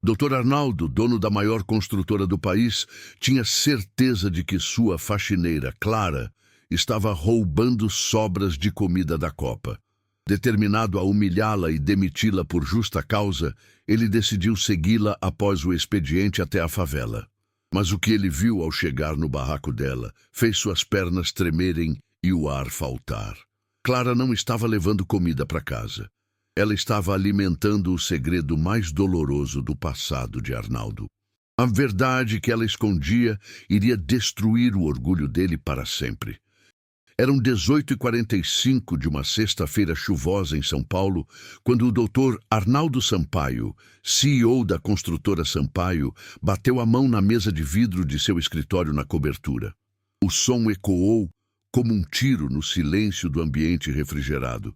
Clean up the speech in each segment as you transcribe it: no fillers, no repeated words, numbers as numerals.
Dr. Arnaldo, dono da maior construtora do país, tinha certeza de que sua faxineira, Clara, estava roubando sobras de comida da copa. Determinado a humilhá-la e demiti-la por justa causa, ele decidiu segui-la após o expediente até a favela. Mas o que ele viu ao chegar no barraco dela fez suas pernas tremerem e o ar faltar. Clara não estava levando comida para casa. Ela estava alimentando o segredo mais doloroso do passado de Arnaldo. A verdade que ela escondia iria destruir o orgulho dele para sempre. Eram 18h45 de uma sexta-feira chuvosa em São Paulo, quando o Dr. Arnaldo Sampaio, CEO da construtora Sampaio, bateu a mão na mesa de vidro de seu escritório na cobertura. O som ecoou como um tiro no silêncio do ambiente refrigerado.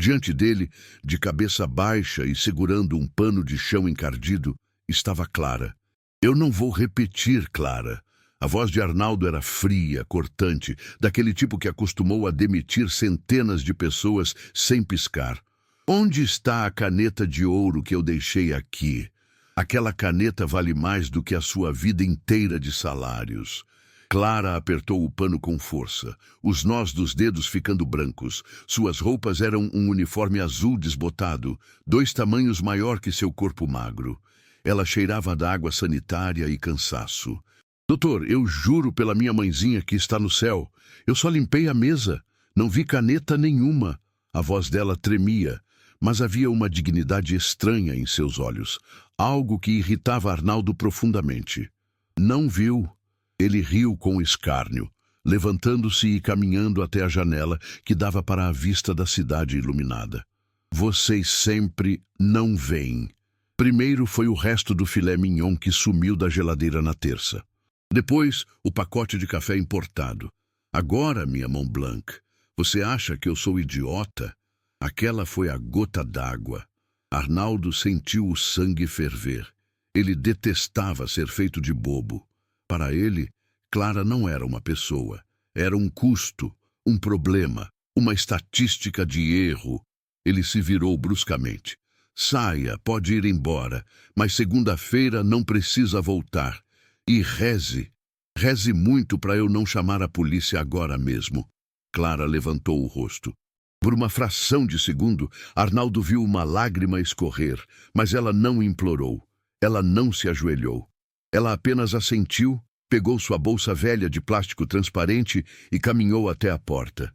Diante dele, de cabeça baixa e segurando um pano de chão encardido, estava Clara. "Eu não vou repetir, Clara." A voz de Arnaldo era fria, cortante, daquele tipo que acostumou a demitir centenas de pessoas sem piscar. "Onde está a caneta de ouro que eu deixei aqui? Aquela caneta vale mais do que a sua vida inteira de salários." Clara apertou o pano com força, os nós dos dedos ficando brancos. Suas roupas eram um uniforme azul desbotado, 2 tamanhos maior que seu corpo magro. Ela cheirava da água sanitária e cansaço. "Doutor, eu juro pela minha mãezinha que está no céu. Eu só limpei a mesa. Não vi caneta nenhuma." A voz dela tremia, mas havia uma dignidade estranha em seus olhos, algo que irritava Arnaldo profundamente. "Não viu?" Ele riu com escárnio, levantando-se e caminhando até a janela que dava para a vista da cidade iluminada. "Vocês sempre não veem." Primeiro foi o resto do filé mignon que sumiu da geladeira na terça. Depois, o pacote de café importado. Agora, minha Mont Blanc, você acha que eu sou idiota? Aquela foi a gota d'água. Arnaldo sentiu o sangue ferver. Ele detestava ser feito de bobo. Para ele, Clara não era uma pessoa. Era um custo, um problema, uma estatística de erro. Ele se virou bruscamente. "Saia, pode ir embora, mas segunda-feira não precisa voltar. E reze muito para eu não chamar a polícia agora mesmo." Clara levantou o rosto. Por uma fração de segundo, Arnaldo viu uma lágrima escorrer, mas ela não implorou. Ela não se ajoelhou. Ela apenas assentiu, pegou sua bolsa velha de plástico transparente e caminhou até a porta.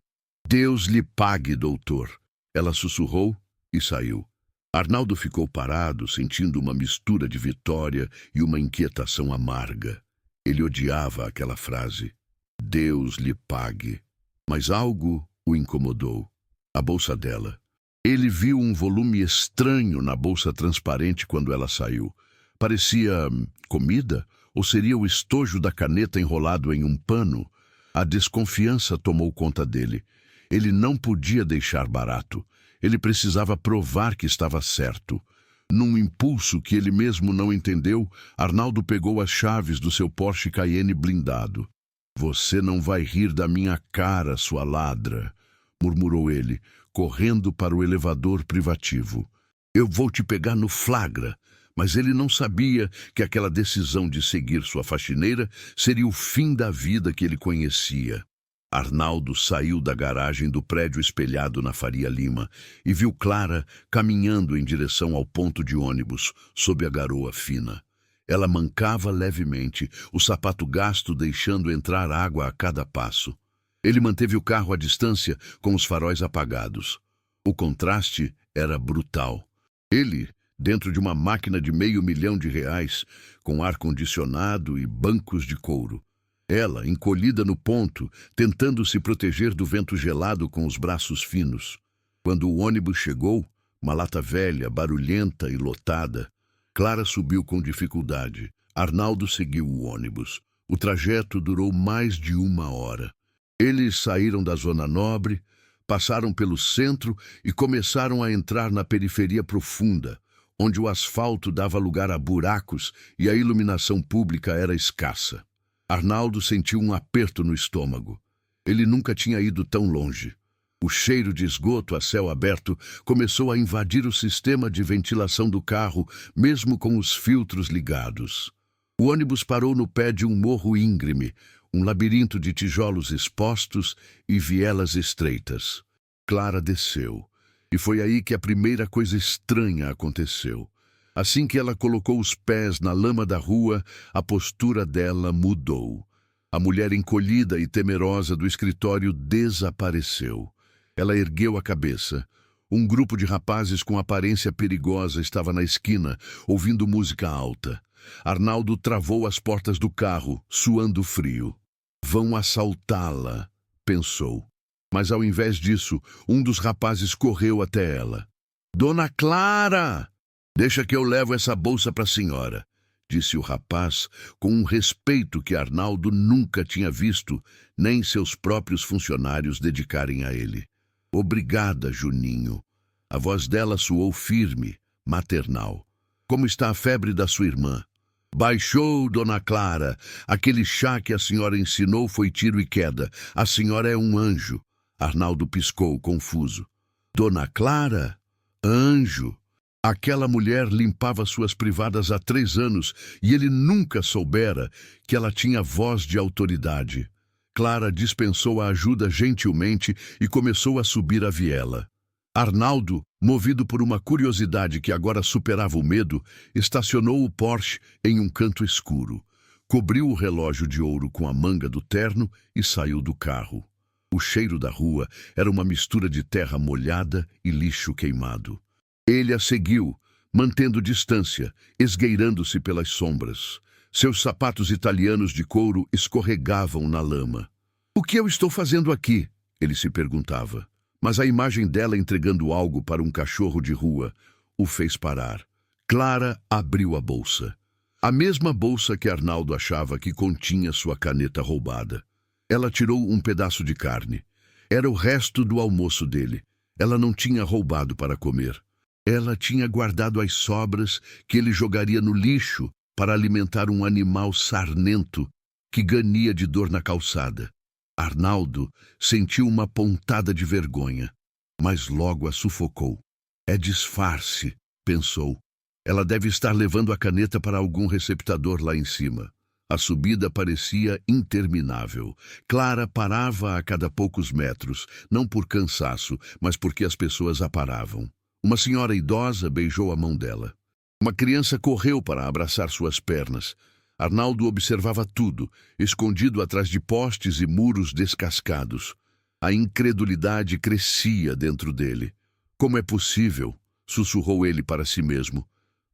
"Deus lhe pague, doutor." Ela sussurrou e saiu. Arnaldo ficou parado, sentindo uma mistura de vitória e uma inquietação amarga. Ele odiava aquela frase. "Deus lhe pague." Mas algo o incomodou. A bolsa dela. Ele viu um volume estranho na bolsa transparente quando ela saiu. Parecia comida? Ou seria o estojo da caneta enrolado em um pano? A desconfiança tomou conta dele. Ele não podia deixar barato. Ele precisava provar que estava certo. Num impulso que ele mesmo não entendeu, Arnaldo pegou as chaves do seu Porsche Cayenne blindado. "Você não vai rir da minha cara, sua ladra", murmurou ele, correndo para o elevador privativo. "Eu vou te pegar no flagra." Mas ele não sabia que aquela decisão de seguir sua faxineira seria o fim da vida que ele conhecia. Arnaldo saiu da garagem do prédio espelhado na Faria Lima e viu Clara caminhando em direção ao ponto de ônibus, sob a garoa fina. Ela mancava levemente, o sapato gasto deixando entrar água a cada passo. Ele manteve o carro à distância, com os faróis apagados. O contraste era brutal. Ele, dentro de uma máquina de R$500 mil, com ar-condicionado e bancos de couro. Ela, encolhida no ponto, tentando se proteger do vento gelado com os braços finos. Quando o ônibus chegou, uma lata velha, barulhenta e lotada, Clara subiu com dificuldade. Arnaldo seguiu o ônibus. O trajeto durou mais de 1 hora. Eles saíram da Zona Nobre, passaram pelo centro e começaram a entrar na periferia profunda, onde o asfalto dava lugar a buracos e a iluminação pública era escassa. Arnaldo sentiu um aperto no estômago. Ele nunca tinha ido tão longe. O cheiro de esgoto a céu aberto começou a invadir o sistema de ventilação do carro, mesmo com os filtros ligados. O ônibus parou no pé de um morro íngreme, um labirinto de tijolos expostos e vielas estreitas. Clara desceu, e foi aí que a primeira coisa estranha aconteceu. Assim que ela colocou os pés na lama da rua, a postura dela mudou. A mulher encolhida e temerosa do escritório desapareceu. Ela ergueu a cabeça. Um grupo de rapazes com aparência perigosa estava na esquina, ouvindo música alta. Arnaldo travou as portas do carro, suando frio. Vão assaltá-la, pensou. Mas ao invés disso, um dos rapazes correu até ela. Dona Clara! Deixa que eu levo essa bolsa para a senhora, disse o rapaz com um respeito que Arnaldo nunca tinha visto, nem seus próprios funcionários dedicarem a ele. Obrigada, Juninho. A voz dela soou firme, maternal. Como está a febre da sua irmã? Baixou, Dona Clara. Aquele chá que a senhora ensinou foi tiro e queda. A senhora é um anjo. Arnaldo piscou, confuso. Dona Clara? Anjo. Aquela mulher limpava suas privadas há 3 anos e ele nunca soubera que ela tinha voz de autoridade. Clara dispensou a ajuda gentilmente e começou a subir a viela. Arnaldo, movido por uma curiosidade que agora superava o medo, estacionou o Porsche em um canto escuro, cobriu o relógio de ouro com a manga do terno e saiu do carro. O cheiro da rua era uma mistura de terra molhada e lixo queimado. Ele a seguiu, mantendo distância, esgueirando-se pelas sombras. Seus sapatos italianos de couro escorregavam na lama. O que eu estou fazendo aqui? Ele se perguntava. Mas a imagem dela entregando algo para um cachorro de rua o fez parar. Clara abriu a bolsa. A mesma bolsa que Arnaldo achava que continha sua caneta roubada. Ela tirou um pedaço de carne. Era o resto do almoço dele. Ela não tinha roubado para comer. Ela tinha guardado as sobras que ele jogaria no lixo para alimentar um animal sarnento que ganhia de dor na calçada. Arnaldo sentiu uma pontada de vergonha, mas logo a sufocou. É disfarce, pensou. Ela deve estar levando a caneta para algum receptador lá em cima. A subida parecia interminável. Clara parava a cada poucos metros, não por cansaço, mas porque as pessoas a paravam. Uma senhora idosa beijou a mão dela. Uma criança correu para abraçar suas pernas. Arnaldo observava tudo, escondido atrás de postes e muros descascados. A incredulidade crescia dentro dele. Como é possível? Sussurrou ele para si mesmo.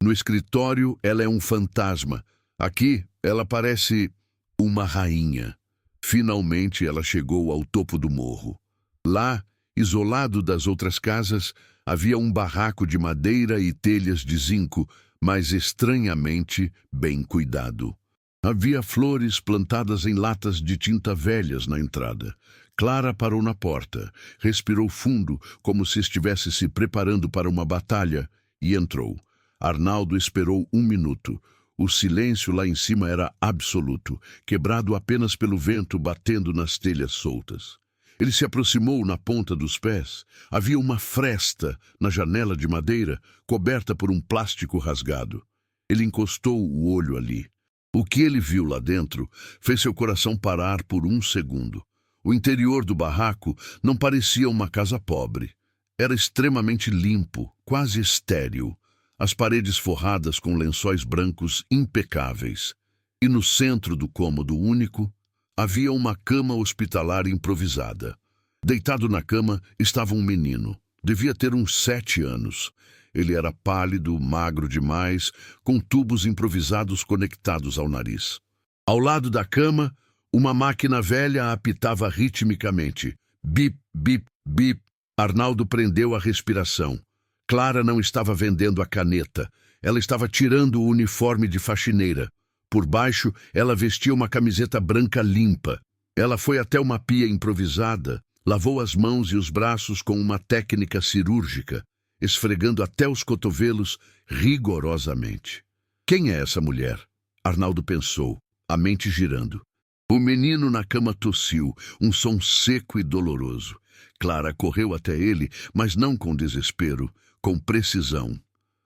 No escritório, ela é um fantasma. Aqui, ela parece uma rainha. Finalmente, ela chegou ao topo do morro. Lá, isolado das outras casas, havia um barraco de madeira e telhas de zinco, mas estranhamente bem cuidado. Havia flores plantadas em latas de tinta velhas na entrada. Clara parou na porta, respirou fundo, como se estivesse se preparando para uma batalha, e entrou. Arnaldo esperou 1 minuto. O silêncio lá em cima era absoluto, quebrado apenas pelo vento batendo nas telhas soltas. Ele se aproximou na ponta dos pés. Havia uma fresta na janela de madeira, coberta por um plástico rasgado. Ele encostou o olho ali. O que ele viu lá dentro fez seu coração parar por 1 segundo. O interior do barraco não parecia uma casa pobre. Era extremamente limpo, quase estéril. As paredes forradas com lençóis brancos impecáveis. E no centro do cômodo único, havia uma cama hospitalar improvisada. Deitado na cama estava um menino. Devia ter uns 7 anos. Ele era pálido, magro demais, com tubos improvisados conectados ao nariz. Ao lado da cama, uma máquina velha apitava ritmicamente. Bip, bip, bip. Arnaldo prendeu a respiração. Clara não estava vendendo a caneta. Ela estava tirando o uniforme de faxineira. Por baixo, ela vestia uma camiseta branca limpa. Ela foi até uma pia improvisada, lavou as mãos e os braços com uma técnica cirúrgica, esfregando até os cotovelos rigorosamente. Quem é essa mulher? Arnaldo pensou, a mente girando. O menino na cama tossiu, um som seco e doloroso. Clara correu até ele, mas não com desespero, com precisão.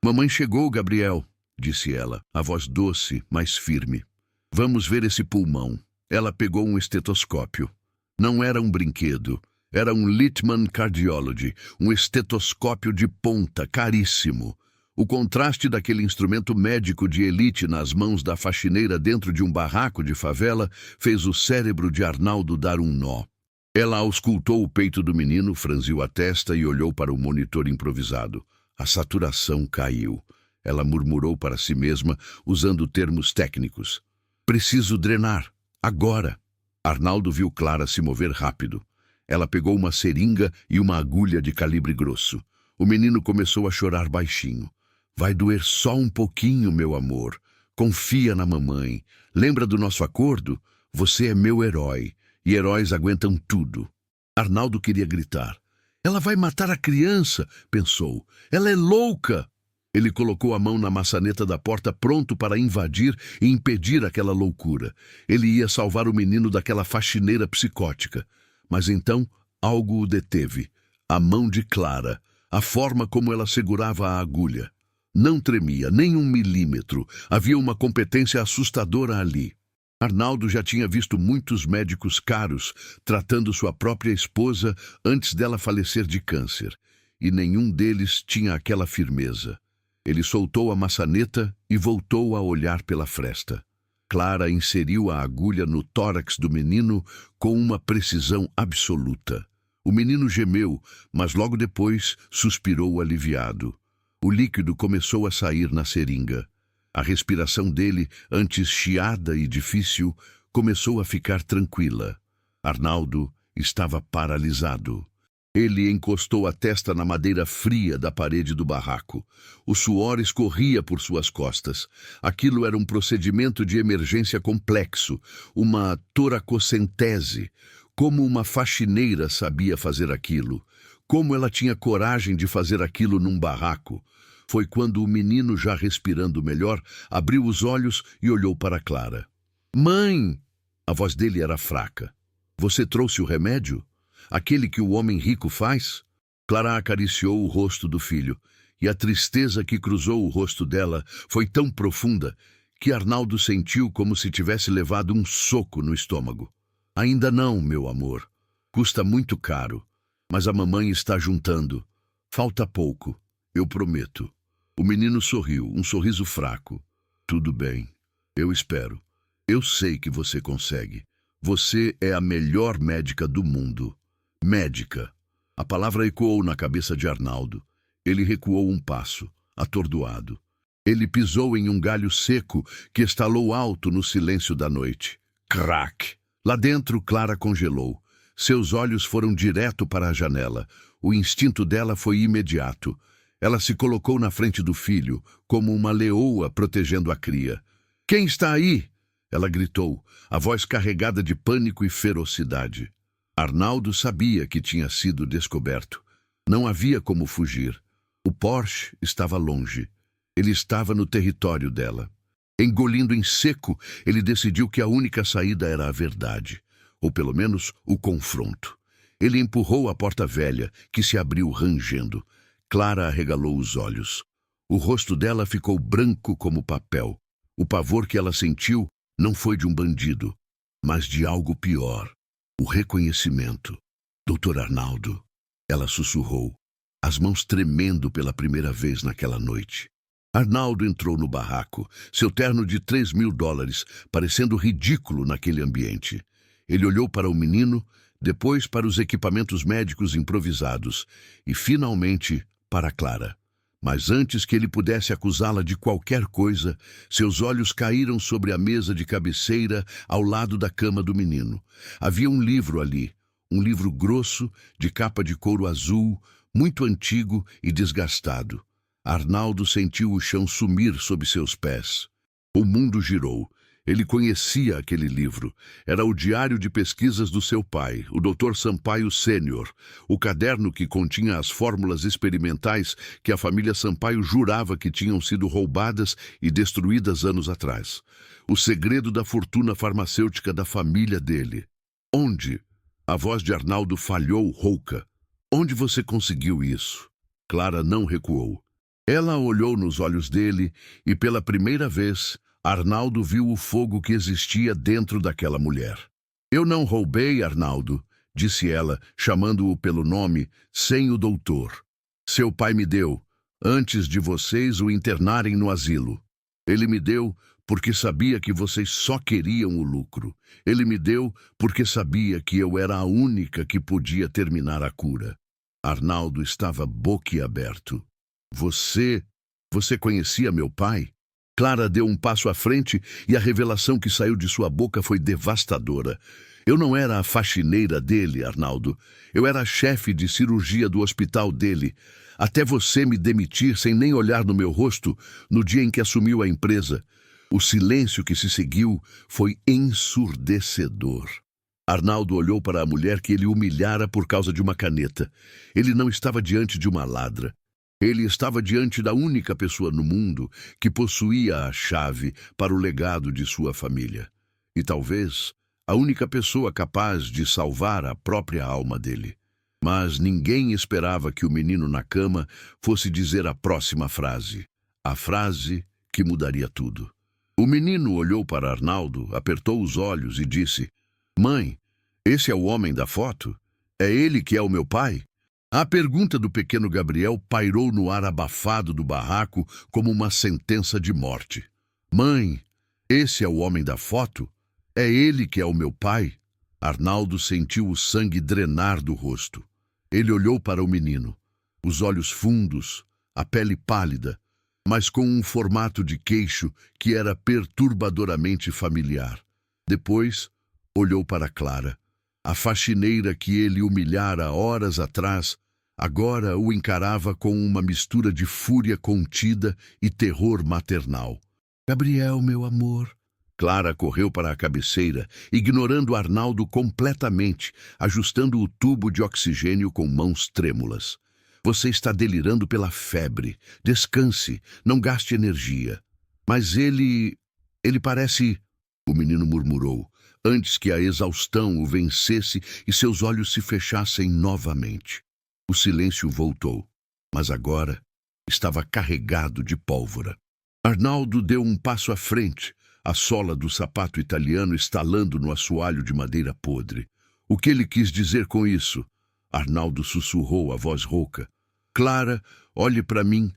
Mamãe chegou, Gabriel, disse ela, a voz doce, mas firme. Vamos ver esse pulmão. Ela pegou um estetoscópio. Não era um brinquedo. Era um Littmann Cardiology, um estetoscópio de ponta, caríssimo. O contraste daquele instrumento médico de elite nas mãos da faxineira dentro de um barraco de favela fez o cérebro de Arnaldo dar um nó. Ela auscultou o peito do menino, franziu a testa e olhou para o monitor improvisado. A saturação caiu. Ela murmurou para si mesma, usando termos técnicos. Preciso drenar. Agora. Arnaldo viu Clara se mover rápido. Ela pegou uma seringa e uma agulha de calibre grosso. O menino começou a chorar baixinho. Vai doer só um pouquinho, meu amor. Confia na mamãe. Lembra do nosso acordo? Você é meu herói. E heróis aguentam tudo. Arnaldo queria gritar. Ela vai matar a criança, pensou. Ela é louca! Ele colocou a mão na maçaneta da porta pronto para invadir e impedir aquela loucura. Ele ia salvar o menino daquela faxineira psicótica. Mas então algo o deteve. A mão de Clara, a forma como ela segurava a agulha. Não tremia, nem um milímetro. Havia uma competência assustadora ali. Arnaldo já tinha visto muitos médicos caros tratando sua própria esposa antes dela falecer de câncer. E nenhum deles tinha aquela firmeza. Ele soltou a maçaneta e voltou a olhar pela fresta. Clara inseriu a agulha no tórax do menino com uma precisão absoluta. O menino gemeu, mas logo depois suspirou aliviado. O líquido começou a sair na seringa. A respiração dele, antes chiada e difícil, começou a ficar tranquila. Arnaldo estava paralisado. Ele encostou a testa na madeira fria da parede do barraco. O suor escorria por suas costas. Aquilo era um procedimento de emergência complexo, uma toracocentese. Como uma faxineira sabia fazer aquilo? Como ela tinha coragem de fazer aquilo num barraco? Foi quando o menino, já respirando melhor, abriu os olhos e olhou para Clara. Mãe! A voz dele era fraca. Você trouxe o remédio? Aquele que o homem rico faz? Clara acariciou o rosto do filho, e a tristeza que cruzou o rosto dela foi tão profunda que Arnaldo sentiu como se tivesse levado um soco no estômago. Ainda não, meu amor. Custa muito caro, mas a mamãe está juntando. Falta pouco, eu prometo. O menino sorriu, um sorriso fraco. Tudo bem, eu espero. Eu sei que você consegue. Você é a melhor médica do mundo. Médica. A palavra ecoou na cabeça de Arnaldo. Ele recuou um passo, atordoado. Ele pisou em um galho seco que estalou alto no silêncio da noite. Crac! Lá dentro, Clara congelou. Seus olhos foram direto para a janela. O instinto dela foi imediato. Ela se colocou na frente do filho, como uma leoa protegendo a cria. Quem está aí? Ela gritou, a voz carregada de pânico e ferocidade. Arnaldo sabia que tinha sido descoberto. Não havia como fugir. O Porsche estava longe. Ele estava no território dela. Engolindo em seco, ele decidiu que a única saída era a verdade, ou pelo menos o confronto. Ele empurrou a porta velha, que se abriu rangendo. Clara arregalou os olhos. O rosto dela ficou branco como papel. O pavor que ela sentiu não foi de um bandido, mas de algo pior. O reconhecimento. Doutor Arnaldo, ela sussurrou, as mãos tremendo pela primeira vez naquela noite. Arnaldo entrou no barraco, seu terno de $3.000, parecendo ridículo naquele ambiente. Ele olhou para o menino, depois para os equipamentos médicos improvisados e, finalmente, para Clara. Mas antes que ele pudesse acusá-la de qualquer coisa, seus olhos caíram sobre a mesa de cabeceira ao lado da cama do menino. Havia um livro ali, um livro grosso, de capa de couro azul, muito antigo e desgastado. Arnaldo sentiu o chão sumir sob seus pés. O mundo girou. Ele conhecia aquele livro. Era o diário de pesquisas do seu pai, o Dr. Sampaio Sênior, o caderno que continha as fórmulas experimentais que a família Sampaio jurava que tinham sido roubadas e destruídas anos atrás. O segredo da fortuna farmacêutica da família dele. Onde? A voz de Arnaldo falhou rouca. Onde você conseguiu isso? Clara não recuou. Ela olhou nos olhos dele e, pela primeira vez, Arnaldo viu o fogo que existia dentro daquela mulher. Eu não roubei, Arnaldo, disse ela, chamando-o pelo nome, sem o doutor. Seu pai me deu, antes de vocês o internarem no asilo. Ele me deu porque sabia que vocês só queriam o lucro. Ele me deu porque sabia que eu era a única que podia terminar a cura. Arnaldo estava boquiaberto. Você conhecia meu pai? Clara deu um passo à frente e a revelação que saiu de sua boca foi devastadora. Eu não era a faxineira dele, Arnaldo. Eu era a chefe de cirurgia do hospital dele. Até você me demitir sem nem olhar no meu rosto no dia em que assumiu a empresa. O silêncio que se seguiu foi ensurdecedor. Arnaldo olhou para a mulher que ele humilhara por causa de uma caneta. Ele não estava diante de uma ladra. Ele estava diante da única pessoa no mundo que possuía a chave para o legado de sua família. E talvez a única pessoa capaz de salvar a própria alma dele. Mas ninguém esperava que o menino na cama fosse dizer a próxima frase. A frase que mudaria tudo. O menino olhou para Arnaldo, apertou os olhos e disse: Mãe, esse é o homem da foto? É ele que é o meu pai? A pergunta do pequeno Gabriel pairou no ar abafado do barraco como uma sentença de morte. Mãe, esse é o homem da foto? É ele que é o meu pai? Arnaldo sentiu o sangue drenar do rosto. Ele olhou para o menino, os olhos fundos, a pele pálida, mas com um formato de queixo que era perturbadoramente familiar. Depois, olhou para Clara. A faxineira que ele humilhara horas atrás, agora o encarava com uma mistura de fúria contida e terror maternal. Gabriel, meu amor. Clara correu para a cabeceira, ignorando Arnaldo completamente, ajustando o tubo de oxigênio com mãos trêmulas. Você está delirando pela febre. Descanse, não gaste energia. Mas ele parece... O menino murmurou, antes que a exaustão o vencesse e seus olhos se fechassem novamente. O silêncio voltou, mas agora estava carregado de pólvora. Arnaldo deu um passo à frente, a sola do sapato italiano estalando no assoalho de madeira podre. O que ele quis dizer com isso? Arnaldo sussurrou a voz rouca. Clara, olhe para mim.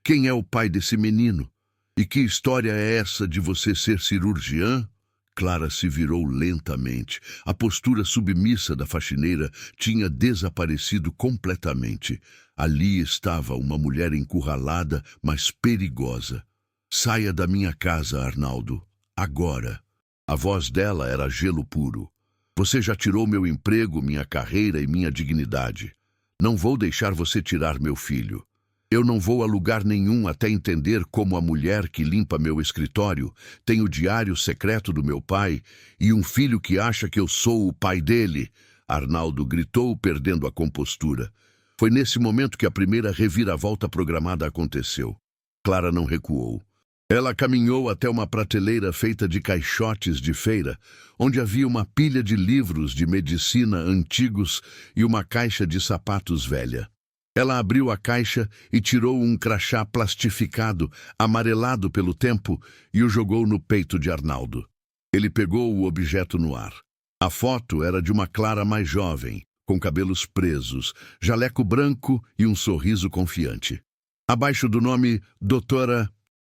Quem é o pai desse menino? E que história é essa de você ser cirurgiã? Clara se virou lentamente. A postura submissa da faxineira tinha desaparecido completamente. Ali estava uma mulher encurralada, mas perigosa. Saia da minha casa, Arnaldo. Agora. A voz dela era gelo puro. Você já tirou meu emprego, minha carreira e minha dignidade. Não vou deixar você tirar meu filho. Eu não vou a lugar nenhum até entender como a mulher que limpa meu escritório tem o diário secreto do meu pai e um filho que acha que eu sou o pai dele. Arnaldo gritou, perdendo a compostura. Foi nesse momento que a primeira reviravolta programada aconteceu. Clara não recuou. Ela caminhou até uma prateleira feita de caixotes de feira, onde havia uma pilha de livros de medicina antigos e uma caixa de sapatos velha. Ela abriu a caixa e tirou um crachá plastificado, amarelado pelo tempo, e o jogou no peito de Arnaldo. Ele pegou o objeto no ar. A foto era de uma Clara mais jovem, com cabelos presos, jaleco branco e um sorriso confiante. Abaixo do nome Doutora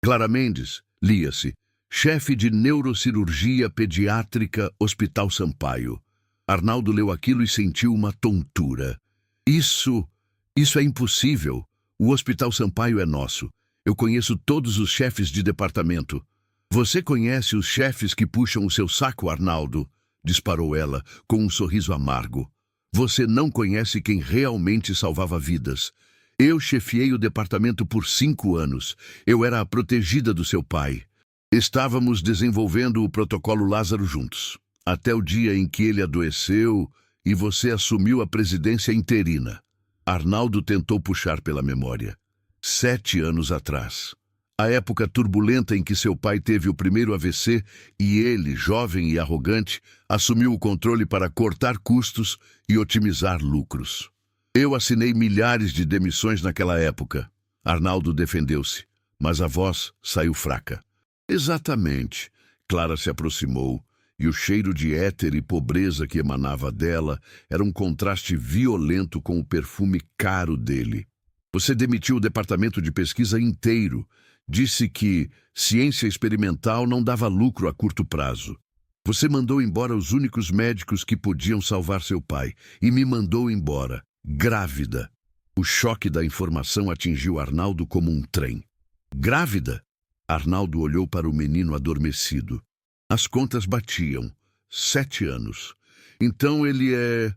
Clara Mendes, lia-se, chefe de neurocirurgia pediátrica, Hospital Sampaio. Arnaldo leu aquilo e sentiu uma tontura. Isso é impossível. O Hospital Sampaio é nosso. Eu conheço todos os chefes de departamento. Você conhece os chefes que puxam o seu saco, Arnaldo? Disparou ela, com um sorriso amargo. Você não conhece quem realmente salvava vidas. Eu chefiei o departamento por 5 anos. Eu era a protegida do seu pai. Estávamos desenvolvendo o protocolo Lázaro juntos, até o dia em que ele adoeceu e você assumiu a presidência interina. Arnaldo tentou puxar pela memória. 7 anos atrás. A época turbulenta em que seu pai teve o primeiro AVC e ele, jovem e arrogante, assumiu o controle para cortar custos e otimizar lucros. Eu assinei milhares de demissões naquela época. Arnaldo defendeu-se, mas a voz saiu fraca. Exatamente. Clara se aproximou, e o cheiro de éter e pobreza que emanava dela era um contraste violento com o perfume caro dele. Você demitiu o departamento de pesquisa inteiro. Disse que ciência experimental não dava lucro a curto prazo. Você mandou embora os únicos médicos que podiam salvar seu pai, e me mandou embora, grávida. O choque da informação atingiu Arnaldo como um trem. Grávida? Arnaldo olhou para o menino adormecido. As contas batiam. 7 anos. Então ele é...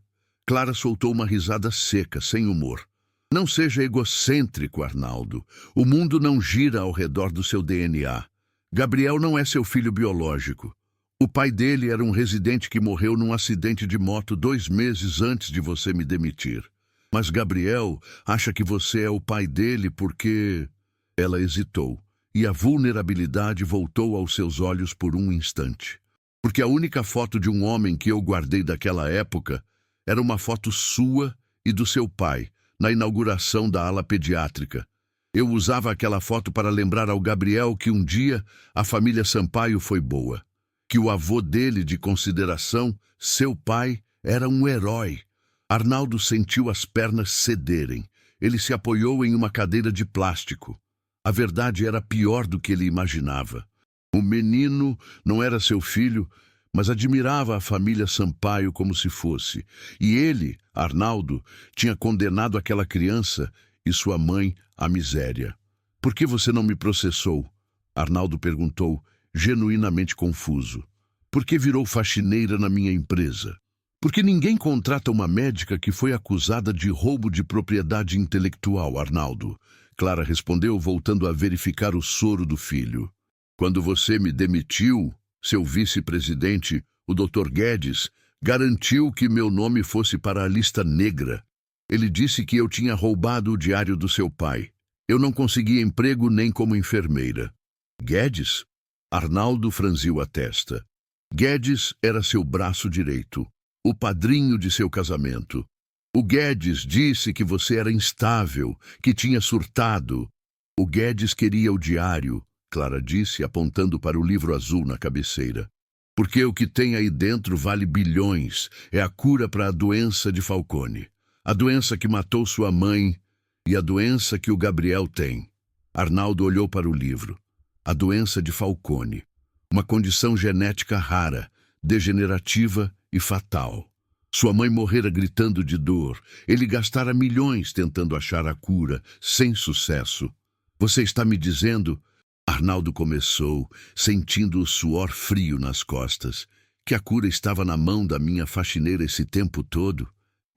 Clara soltou uma risada seca, sem humor. Não seja egocêntrico, Arnaldo. O mundo não gira ao redor do seu DNA. Gabriel não é seu filho biológico. O pai dele era um residente que morreu num acidente de moto 2 meses antes de você me demitir. Mas Gabriel acha que você é o pai dele porque... Ela hesitou, e a vulnerabilidade voltou aos seus olhos por um instante. Porque a única foto de um homem que eu guardei daquela época era uma foto sua e do seu pai, na inauguração da ala pediátrica. Eu usava aquela foto para lembrar ao Gabriel que um dia a família Sampaio foi boa. Que o avô dele, de consideração, seu pai, era um herói. Arnaldo sentiu as pernas cederem. Ele se apoiou em uma cadeira de plástico. A verdade era pior do que ele imaginava. O menino não era seu filho, mas admirava a família Sampaio como se fosse. E ele, Arnaldo, tinha condenado aquela criança e sua mãe à miséria. Por que você não me processou? Arnaldo perguntou, genuinamente confuso. Por que virou faxineira na minha empresa? Porque ninguém contrata uma médica que foi acusada de roubo de propriedade intelectual, Arnaldo. Clara respondeu, voltando a verificar o soro do filho. Quando você me demitiu, seu vice-presidente, o Dr. Guedes, garantiu que meu nome fosse para a lista negra. Ele disse que eu tinha roubado o diário do seu pai. Eu não consegui emprego nem como enfermeira. Guedes? Arnaldo franziu a testa. Guedes era seu braço direito, o padrinho de seu casamento. O Guedes disse que você era instável, que tinha surtado. O Guedes queria o diário, Clara disse, apontando para o livro azul na cabeceira. Porque o que tem aí dentro vale bilhões. É a cura para a doença de Falcone. A doença que matou sua mãe e a doença que o Gabriel tem. Arnaldo olhou para o livro. A doença de Falcone. Uma condição genética rara, degenerativa e fatal. Sua mãe morrera gritando de dor. Ele gastara milhões tentando achar a cura, sem sucesso. Você está me dizendo... Arnaldo começou, sentindo o suor frio nas costas, que a cura estava na mão da minha faxineira esse tempo todo.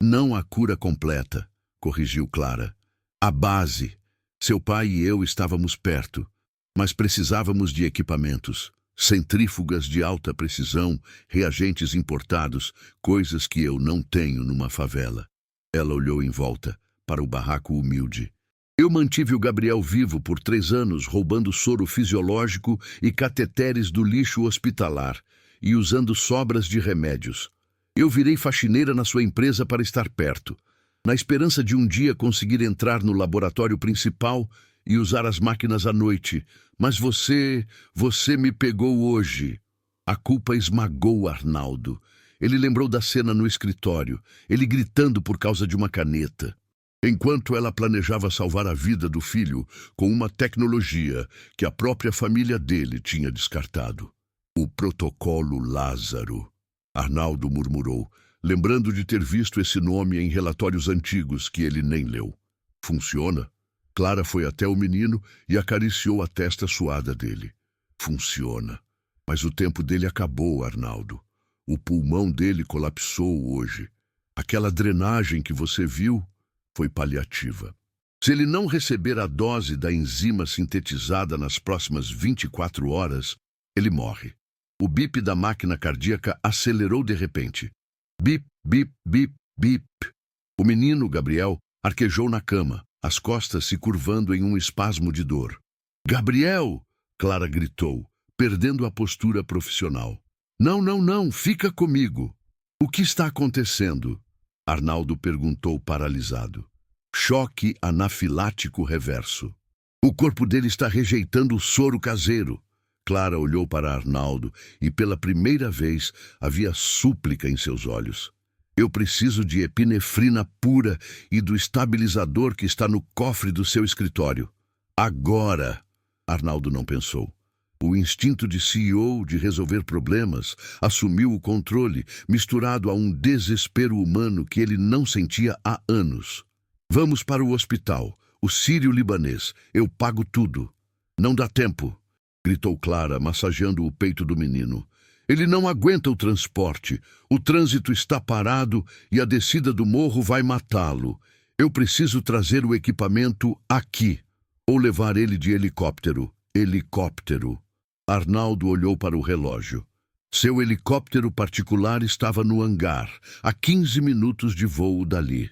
Não a cura completa, corrigiu Clara. A base. Seu pai e eu estávamos perto, mas precisávamos de equipamentos. Centrífugas de alta precisão, reagentes importados, coisas que eu não tenho numa favela. Ela olhou em volta, para o barraco humilde. Eu mantive o Gabriel vivo por 3 anos, roubando soro fisiológico e cateteres do lixo hospitalar e usando sobras de remédios. Eu virei faxineira na sua empresa para estar perto, na esperança de um dia conseguir entrar no laboratório principal e usar as máquinas à noite. Mas você me pegou hoje. A culpa esmagou Arnaldo. Ele lembrou da cena no escritório, ele gritando por causa de uma caneta. Enquanto ela planejava salvar a vida do filho com uma tecnologia que a própria família dele tinha descartado. O protocolo Lázaro. Arnaldo murmurou, lembrando de ter visto esse nome em relatórios antigos que ele nem leu. Funciona? Clara foi até o menino e acariciou a testa suada dele. Funciona. Mas o tempo dele acabou, Arnaldo. O pulmão dele colapsou hoje. Aquela drenagem que você viu foi paliativa. Se ele não receber a dose da enzima sintetizada nas próximas 24 horas, ele morre. O bip da máquina cardíaca acelerou de repente. Bip, bip, bip, bip. O menino, Gabriel, arquejou na cama, as costas se curvando em um espasmo de dor. Gabriel! Clara gritou, perdendo a postura profissional. Não, não, não, fica comigo. O que está acontecendo? Arnaldo perguntou paralisado. Choque anafilático reverso. O corpo dele está rejeitando o soro caseiro. Clara olhou para Arnaldo e pela primeira vez havia súplica em seus olhos. Eu preciso de epinefrina pura e do estabilizador que está no cofre do seu escritório. Agora! Arnaldo não pensou. O instinto de CEO de resolver problemas assumiu o controle, misturado a um desespero humano que ele não sentia há anos. Vamos para o hospital, o sírio-libanês. Eu pago tudo. Não dá tempo, gritou Clara, massageando o peito do menino. Ele não aguenta o transporte. O trânsito está parado e a descida do morro vai matá-lo. Eu preciso trazer o equipamento aqui, ou levar ele de helicóptero. Helicóptero. Arnaldo olhou para o relógio. Seu helicóptero particular estava no hangar, a 15 minutos de voo dali.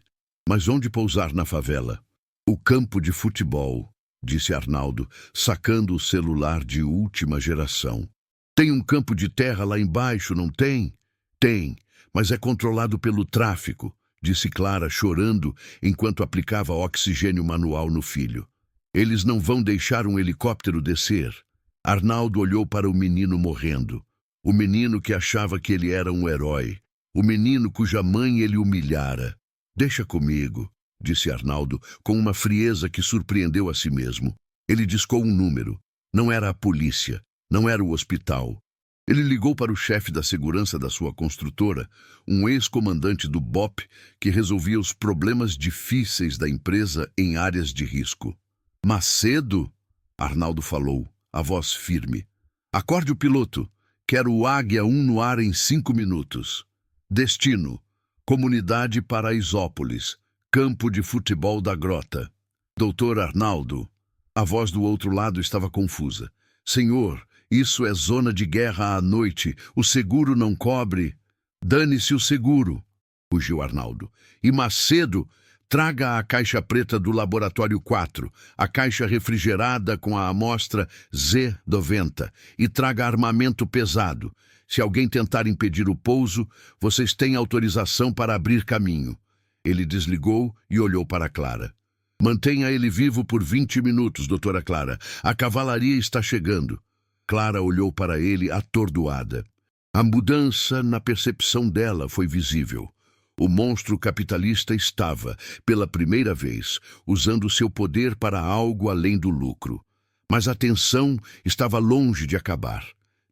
Mas onde pousar na favela? O campo de futebol, disse Arnaldo, sacando o celular de última geração. Tem um campo de terra lá embaixo, não tem? Tem, mas é controlado pelo tráfico, disse Clara, chorando, enquanto aplicava oxigênio manual no filho. Eles não vão deixar um helicóptero descer. Arnaldo olhou para o menino morrendo. O menino que achava que ele era um herói. O menino cuja mãe ele humilhara. Deixa comigo, disse Arnaldo, com uma frieza que surpreendeu a si mesmo. Ele discou um número. Não era a polícia. Não era o hospital. Ele ligou para o chefe da segurança da sua construtora, um ex-comandante do BOP que resolvia os problemas difíceis da empresa em áreas de risco. Macedo? Arnaldo falou, a voz firme. Acorde o piloto. Quero o Águia 1 no ar em 5 minutos. Destino. Comunidade Paraisópolis. Campo de futebol da Grota. Doutor Arnaldo. A voz do outro lado estava confusa. Senhor, isso é zona de guerra à noite. O seguro não cobre. Dane-se o seguro, rugiu Arnaldo. E Macedo, traga a caixa preta do Laboratório 4, a caixa refrigerada com a amostra Z90, e traga armamento pesado. Se alguém tentar impedir o pouso, vocês têm autorização para abrir caminho. Ele desligou e olhou para Clara. Mantenha ele vivo por 20 minutos, doutora Clara. A cavalaria está chegando. Clara olhou para ele atordoada. A mudança na percepção dela foi visível. O monstro capitalista estava, pela primeira vez, usando seu poder para algo além do lucro. Mas a tensão estava longe de acabar.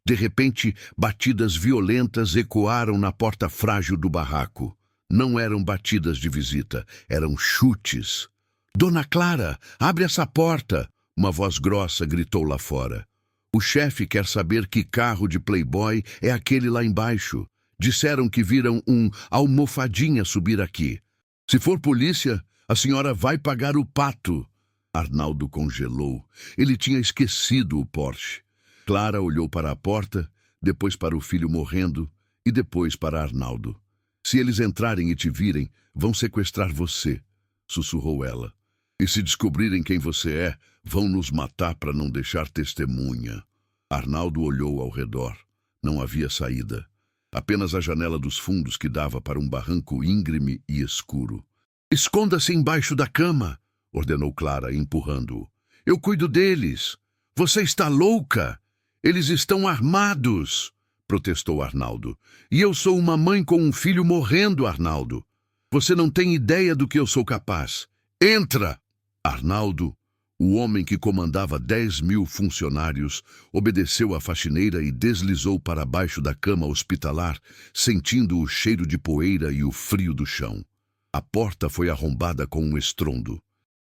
De repente, batidas violentas ecoaram na porta frágil do barraco. Não eram batidas de visita, eram chutes. Dona Clara, abre essa porta! Uma voz grossa gritou lá fora. O chefe quer saber que carro de playboy é aquele lá embaixo. Disseram que viram um almofadinha subir aqui. Se for polícia, a senhora vai pagar o pato. Arnaldo congelou. Ele tinha esquecido o Porsche. Clara olhou para a porta, depois para o filho morrendo e depois para Arnaldo. Se eles entrarem e te virem, vão sequestrar você, sussurrou ela. E se descobrirem quem você é, vão nos matar para não deixar testemunha. Arnaldo olhou ao redor. Não havia saída. Apenas a janela dos fundos que dava para um barranco íngreme e escuro. Esconda-se embaixo da cama, ordenou Clara, empurrando-o. Eu cuido deles. Você está louca? Eles estão armados, protestou Arnaldo. E eu sou uma mãe com um filho morrendo, Arnaldo. Você não tem ideia do que eu sou capaz. Entra! Arnaldo, o homem que comandava 10.000 funcionários, obedeceu à faxineira e deslizou para baixo da cama hospitalar, sentindo o cheiro de poeira e o frio do chão. A porta foi arrombada com um estrondo.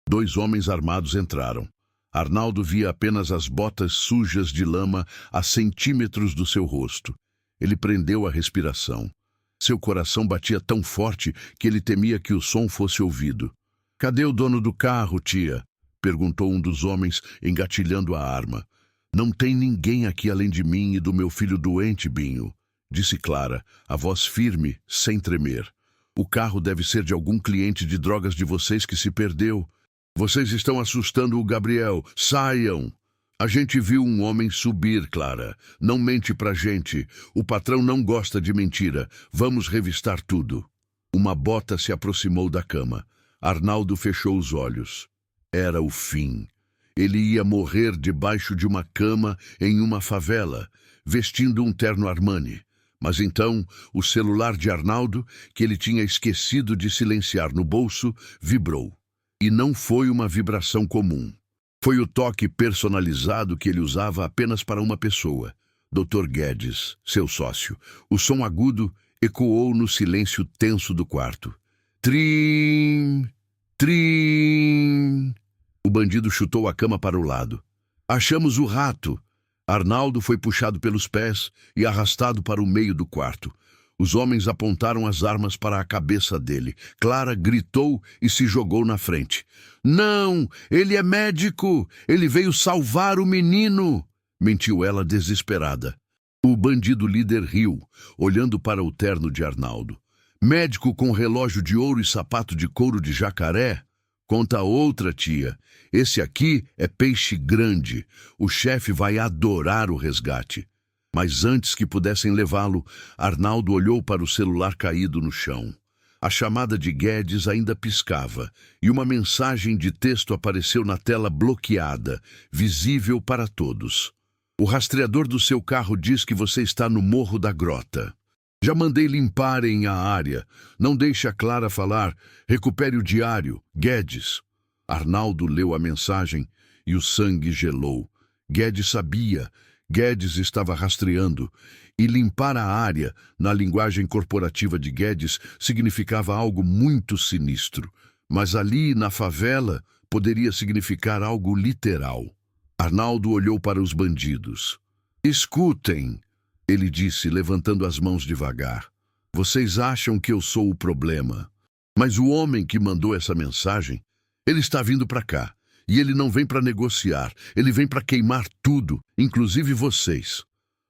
2 homens armados entraram. Arnaldo via apenas as botas sujas de lama a centímetros do seu rosto. Ele prendeu a respiração. Seu coração batia tão forte que ele temia que o som fosse ouvido. Cadê o dono do carro, tia? Perguntou um dos homens, engatilhando a arma. Não tem ninguém aqui além de mim e do meu filho doente, Binho, disse Clara, a voz firme, sem tremer. O carro deve ser de algum cliente de drogas de vocês que se perdeu. Vocês estão assustando o Gabriel. Saiam! A gente viu um homem subir, Clara. Não mente pra gente. O patrão não gosta de mentira. Vamos revistar tudo. Uma bota se aproximou da cama. Arnaldo fechou os olhos. Era o fim. Ele ia morrer debaixo de uma cama em uma favela, vestindo um terno Armani. Mas então, o celular de Arnaldo, que ele tinha esquecido de silenciar no bolso, vibrou. E não foi uma vibração comum. Foi o toque personalizado que ele usava apenas para uma pessoa, Dr. Guedes, seu sócio. O som agudo ecoou no silêncio tenso do quarto. Trim! Trim! O bandido chutou a cama para o lado. Achamos o rato! Arnaldo foi puxado pelos pés e arrastado para o meio do quarto. Os homens apontaram as armas para a cabeça dele. Clara gritou e se jogou na frente. Não! Ele é médico! Ele veio salvar o menino! Mentiu ela desesperada. O bandido líder riu, olhando para o terno de Arnaldo. Médico com relógio de ouro e sapato de couro de jacaré? Conta outra, tia. Esse aqui é peixe grande. O chefe vai adorar o resgate. Mas antes que pudessem levá-lo, Arnaldo olhou para o celular caído no chão. A chamada de Guedes ainda piscava, e uma mensagem de texto apareceu na tela bloqueada, visível para todos. O rastreador do seu carro diz que você está no Morro da Grota. Já mandei limparem a área. Não deixe a Clara falar. Recupere o diário. Guedes. Arnaldo leu a mensagem e o sangue gelou. Guedes sabia. Guedes estava rastreando. E limpar a área, na linguagem corporativa de Guedes, significava algo muito sinistro. Mas ali, na favela, poderia significar algo literal. Arnaldo olhou para os bandidos. Escutem, ele disse, levantando as mãos devagar. Vocês acham que eu sou o problema. Mas o homem que mandou essa mensagem, ele está vindo para cá. E ele não vem para negociar, ele vem para queimar tudo, inclusive vocês.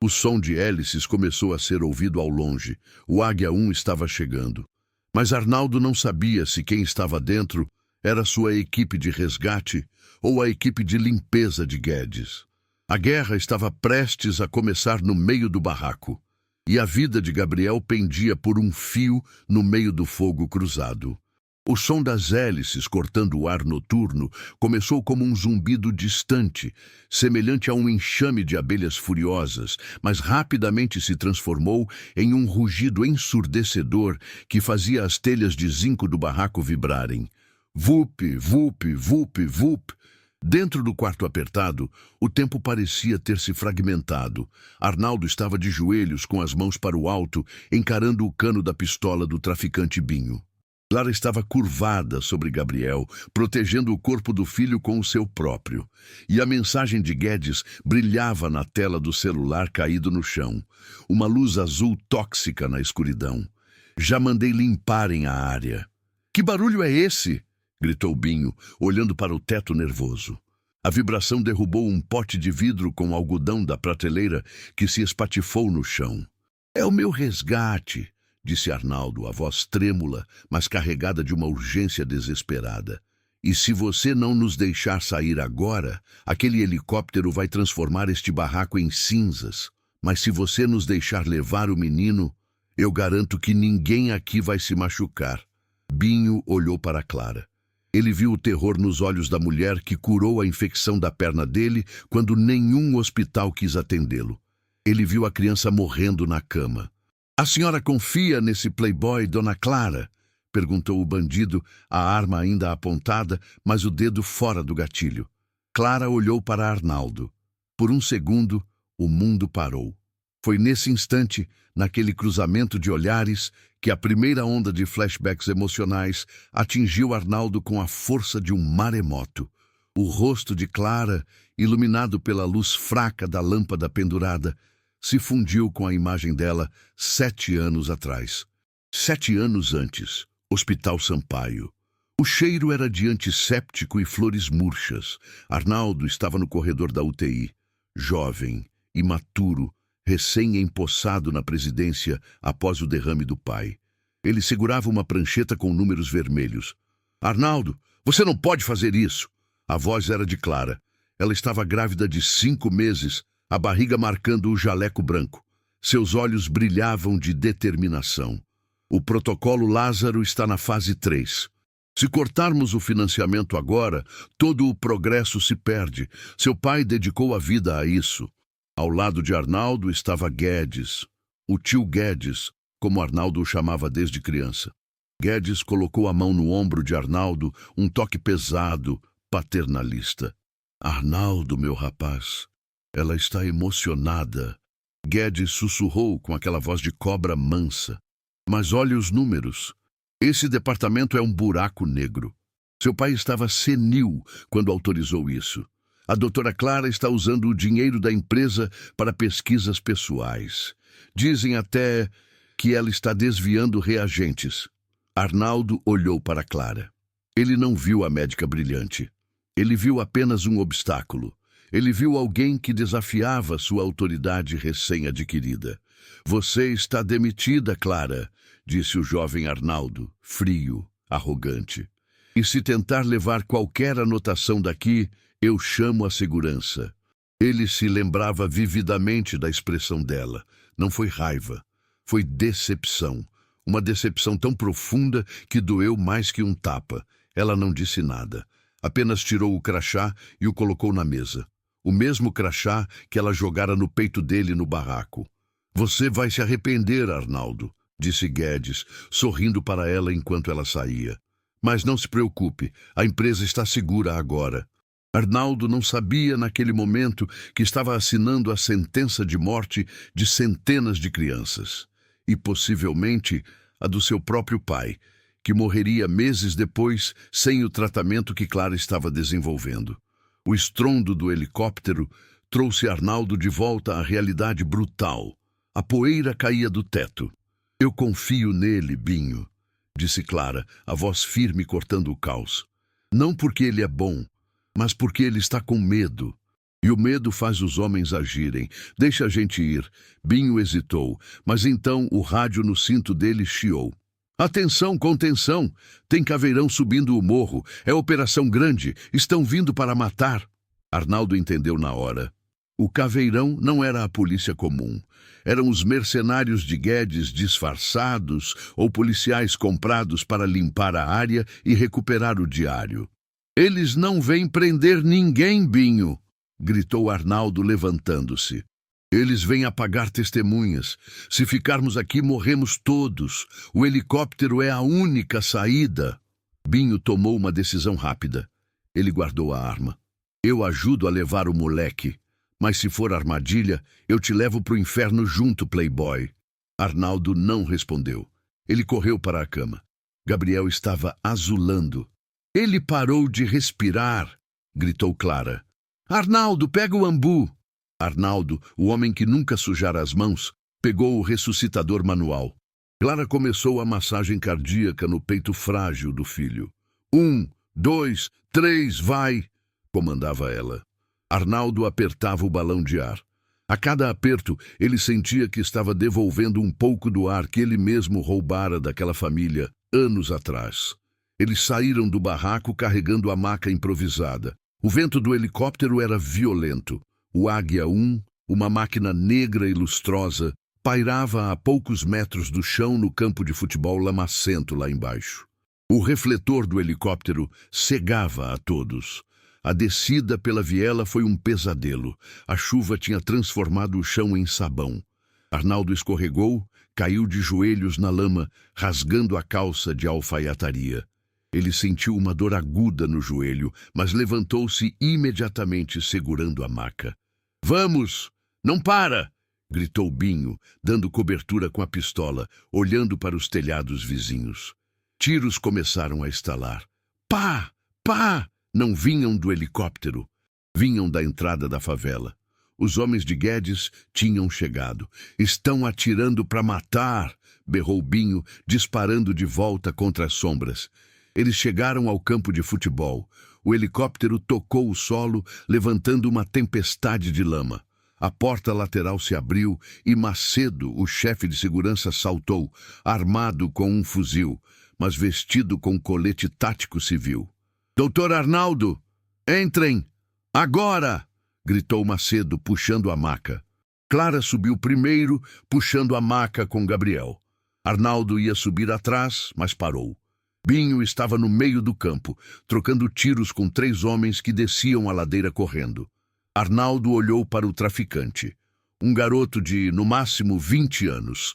O som de hélices começou a ser ouvido ao longe. O Águia 1 estava chegando. Mas Arnaldo não sabia se quem estava dentro era sua equipe de resgate ou a equipe de limpeza de Guedes. A guerra estava prestes a começar no meio do barraco, e a vida de Gabriel pendia por um fio no meio do fogo cruzado. O som das hélices cortando o ar noturno começou como um zumbido distante, semelhante a um enxame de abelhas furiosas, mas rapidamente se transformou em um rugido ensurdecedor que fazia as telhas de zinco do barraco vibrarem. Vup, vup, vup, vup. Dentro do quarto apertado, o tempo parecia ter se fragmentado. Arnaldo estava de joelhos com as mãos para o alto, encarando o cano da pistola do traficante Binho. Clara estava curvada sobre Gabriel, protegendo o corpo do filho com o seu próprio. E a mensagem de Guedes brilhava na tela do celular caído no chão. Uma luz azul tóxica na escuridão. Já mandei limparem a área. Que barulho é esse? Gritou Binho, olhando para o teto nervoso. A vibração derrubou um pote de vidro com algodão da prateleira que se espatifou no chão. É o meu resgate, disse Arnaldo, a voz trêmula, mas carregada de uma urgência desesperada. E se você não nos deixar sair agora, aquele helicóptero vai transformar este barraco em cinzas. Mas se você nos deixar levar o menino, eu garanto que ninguém aqui vai se machucar. Binho olhou para Clara. Ele viu o terror nos olhos da mulher que curou a infecção da perna dele quando nenhum hospital quis atendê-lo. Ele viu a criança morrendo na cama. A senhora confia nesse playboy, dona Clara? Perguntou o bandido, a arma ainda apontada, mas o dedo fora do gatilho. Clara olhou para Arnaldo. Por um segundo, o mundo parou. Foi nesse instante, naquele cruzamento de olhares, que a primeira onda de flashbacks emocionais atingiu Arnaldo com a força de um maremoto. O rosto de Clara, iluminado pela luz fraca da lâmpada pendurada, se fundiu com a imagem dela 7 anos atrás. 7 anos antes, Hospital Sampaio. O cheiro era de antisséptico e flores murchas. Arnaldo estava no corredor da UTI, jovem, imaturo, recém-empossado na presidência após o derrame do pai. Ele segurava uma prancheta com números vermelhos. Arnaldo, você não pode fazer isso! A voz era de Clara. Ela estava grávida de 5 meses, a barriga marcando o jaleco branco. Seus olhos brilhavam de determinação. O protocolo Lázaro está na fase 3. Se cortarmos o financiamento agora, todo o progresso se perde. Seu pai dedicou a vida a isso. Ao lado de Arnaldo estava Guedes, o tio Guedes, como Arnaldo o chamava desde criança. Guedes colocou a mão no ombro de Arnaldo, um toque pesado, paternalista. Arnaldo, meu rapaz, ela está emocionada. Guedes sussurrou com aquela voz de cobra mansa. Mas olhe os números. Esse departamento é um buraco negro. Seu pai estava senil quando autorizou isso. A doutora Clara está usando o dinheiro da empresa para pesquisas pessoais. Dizem até que ela está desviando reagentes. Arnaldo olhou para Clara. Ele não viu a médica brilhante. Ele viu apenas um obstáculo. Ele viu alguém que desafiava sua autoridade recém-adquirida. Você está demitida, Clara, disse o jovem Arnaldo, frio, arrogante. E se tentar levar qualquer anotação daqui, eu chamo a segurança. Ele se lembrava vividamente da expressão dela. Não foi raiva, foi decepção. Uma decepção tão profunda que doeu mais que um tapa. Ela não disse nada. Apenas tirou o crachá e o colocou na mesa. O mesmo crachá que ela jogara no peito dele no barraco. Você vai se arrepender, Arnaldo, disse Guedes, sorrindo para ela enquanto ela saía. Mas não se preocupe, a empresa está segura agora. Arnaldo não sabia naquele momento que estava assinando a sentença de morte de centenas de crianças. E possivelmente a do seu próprio pai, que morreria meses depois sem o tratamento que Clara estava desenvolvendo. O estrondo do helicóptero trouxe Arnaldo de volta à realidade brutal. A poeira caía do teto. Eu confio nele, Binho, disse Clara, a voz firme cortando o caos. Não porque ele é bom, mas porque ele está com medo. E o medo faz os homens agirem. Deixa a gente ir. Binho hesitou, mas então o rádio no cinto dele chiou. Atenção, contenção! Tem caveirão subindo o morro. É operação grande. Estão vindo para matar. Arnaldo entendeu na hora. O caveirão não era a polícia comum. Eram os mercenários de Guedes disfarçados ou policiais comprados para limpar a área e recuperar o diário. Eles não vêm prender ninguém, Binho, gritou Arnaldo levantando-se. Eles vêm apagar testemunhas. Se ficarmos aqui, morremos todos. O helicóptero é a única saída. Binho tomou uma decisão rápida. Ele guardou a arma. Eu ajudo a levar o moleque. Mas se for armadilha, eu te levo pro inferno junto, playboy. Arnaldo não respondeu. Ele correu para a cama. Gabriel estava azulando. Ele parou de respirar, gritou Clara. Arnaldo, pega o ambu. Arnaldo, o homem que nunca sujara as mãos, pegou o ressuscitador manual. Clara começou a massagem cardíaca no peito frágil do filho. 1, 2, 3, vai! Comandava ela. Arnaldo apertava o balão de ar. A cada aperto, ele sentia que estava devolvendo um pouco do ar que ele mesmo roubara daquela família anos atrás. Eles saíram do barraco carregando a maca improvisada. O vento do helicóptero era violento. O Águia 1, uma máquina negra e lustrosa, pairava a poucos metros do chão no campo de futebol lamacento lá embaixo. O refletor do helicóptero cegava a todos. A descida pela viela foi um pesadelo. A chuva tinha transformado o chão em sabão. Arnaldo escorregou, caiu de joelhos na lama, rasgando a calça de alfaiataria. Ele sentiu uma dor aguda no joelho, mas levantou-se imediatamente segurando a maca. Vamos! Não para! Gritou Binho, dando cobertura com a pistola, olhando para os telhados vizinhos. Tiros começaram a estalar. Pá! Pá! Não vinham do helicóptero. Vinham da entrada da favela. Os homens de Guedes tinham chegado. Estão atirando para matar! Berrou Binho, disparando de volta contra as sombras. Eles chegaram ao campo de futebol. O helicóptero tocou o solo, levantando uma tempestade de lama. A porta lateral se abriu e Macedo, o chefe de segurança, saltou, armado com um fuzil, mas vestido com colete tático civil. Doutor Arnaldo, entrem! Agora! Gritou Macedo, puxando a maca. Clara subiu primeiro, puxando a maca com Gabriel. Arnaldo ia subir atrás, mas parou. Binho estava no meio do campo, trocando tiros com 3 homens que desciam a ladeira correndo. Arnaldo olhou para o traficante, um garoto de, no máximo, 20 anos,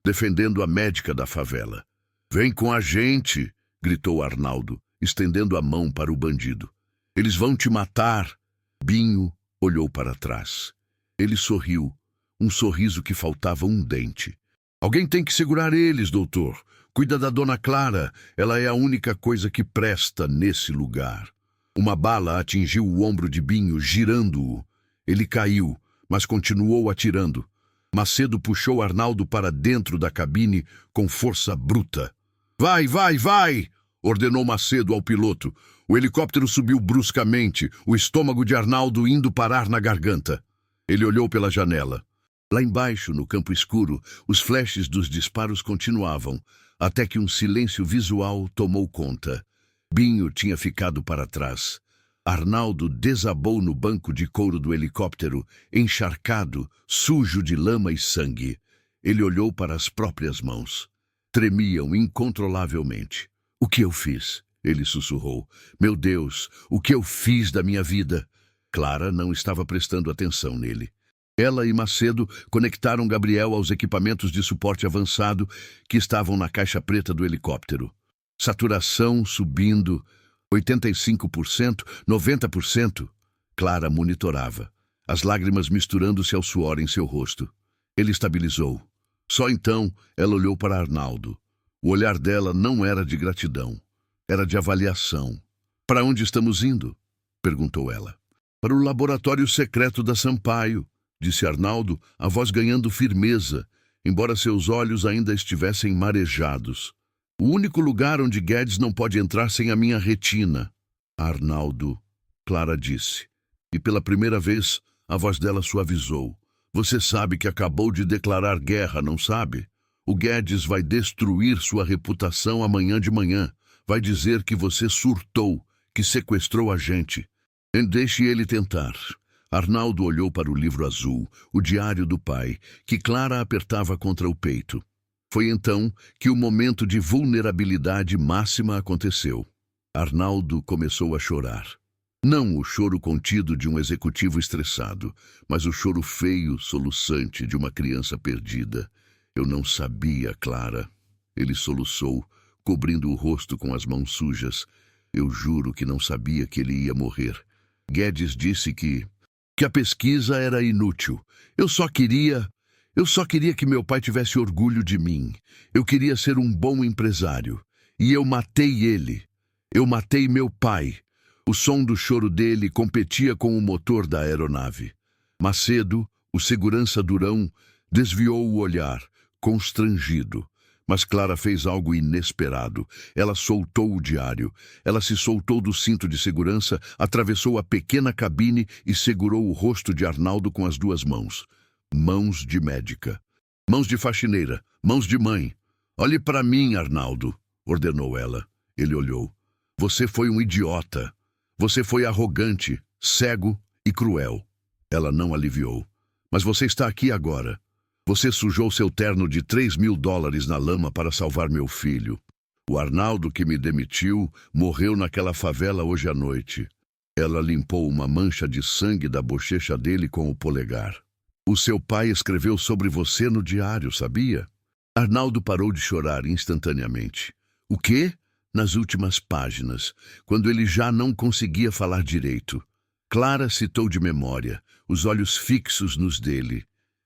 defendendo a médica da favela. Vem com a gente, gritou Arnaldo, estendendo a mão para o bandido. Eles vão te matar. Binho olhou para trás. Ele sorriu, um sorriso que faltava um dente. Alguém tem que segurar eles, doutor. Cuida da dona Clara, ela é a única coisa que presta nesse lugar. Uma bala atingiu o ombro de Binho, girando-o. Ele caiu, mas continuou atirando. Macedo puxou Arnaldo para dentro da cabine com força bruta. Vai, vai, vai! Ordenou Macedo ao piloto. O helicóptero subiu bruscamente, o estômago de Arnaldo indo parar na garganta. Ele olhou pela janela. Lá embaixo, no campo escuro, os flashes dos disparos continuavam, até que um silêncio visual tomou conta. Binho tinha ficado para trás. Arnaldo desabou no banco de couro do helicóptero, encharcado, sujo de lama e sangue. Ele olhou para as próprias mãos. Tremiam incontrolavelmente. O que eu fiz? Ele sussurrou. Meu Deus, o que eu fiz da minha vida? Clara não estava prestando atenção nele. Ela e Macedo conectaram Gabriel aos equipamentos de suporte avançado que estavam na caixa preta do helicóptero. Saturação subindo, 85%, 90%. Clara monitorava, as lágrimas misturando-se ao suor em seu rosto. Ele estabilizou. Só então ela olhou para Arnaldo. O olhar dela não era de gratidão, era de avaliação. Para onde estamos indo? Perguntou ela. Para o laboratório secreto da Sampaio, disse Arnaldo, a voz ganhando firmeza, embora seus olhos ainda estivessem marejados. O único lugar onde Guedes não pode entrar sem a minha retina. Arnaldo, Clara disse. E pela primeira vez, a voz dela suavizou. Você sabe que acabou de declarar guerra, não sabe? O Guedes vai destruir sua reputação amanhã de manhã. Vai dizer que você surtou, que sequestrou a gente. Deixe ele tentar. Arnaldo olhou para o livro azul, o diário do pai, que Clara apertava contra o peito. Foi então que o momento de vulnerabilidade máxima aconteceu. Arnaldo começou a chorar. Não o choro contido de um executivo estressado, mas o choro feio, soluçante de uma criança perdida. Eu não sabia, Clara. Ele soluçou, cobrindo o rosto com as mãos sujas. Eu juro que não sabia que ele ia morrer. Guedes disse que a pesquisa era inútil. Eu só queria que meu pai tivesse orgulho de mim. Eu queria ser um bom empresário. E eu matei ele. Eu matei meu pai. O som do choro dele competia com o motor da aeronave. Macedo, o segurança durão, desviou o olhar, constrangido. Mas Clara fez algo inesperado. Ela soltou o diário. Ela se soltou do cinto de segurança, atravessou a pequena cabine e segurou o rosto de Arnaldo com as 2 mãos. Mãos de médica. Mãos de faxineira. Mãos de mãe. Olhe para mim, Arnaldo, ordenou ela. Ele olhou. Você foi um idiota. Você foi arrogante, cego e cruel. Ela não aliviou. Mas você está aqui agora. Você sujou seu terno de $3.000 na lama para salvar meu filho. O Arnaldo que me demitiu morreu naquela favela hoje à noite. Ela limpou uma mancha de sangue da bochecha dele com o polegar. O seu pai escreveu sobre você no diário, sabia? Arnaldo parou de chorar instantaneamente. O quê? Nas últimas páginas, quando ele já não conseguia falar direito. Clara citou de memória, os olhos fixos nos dele.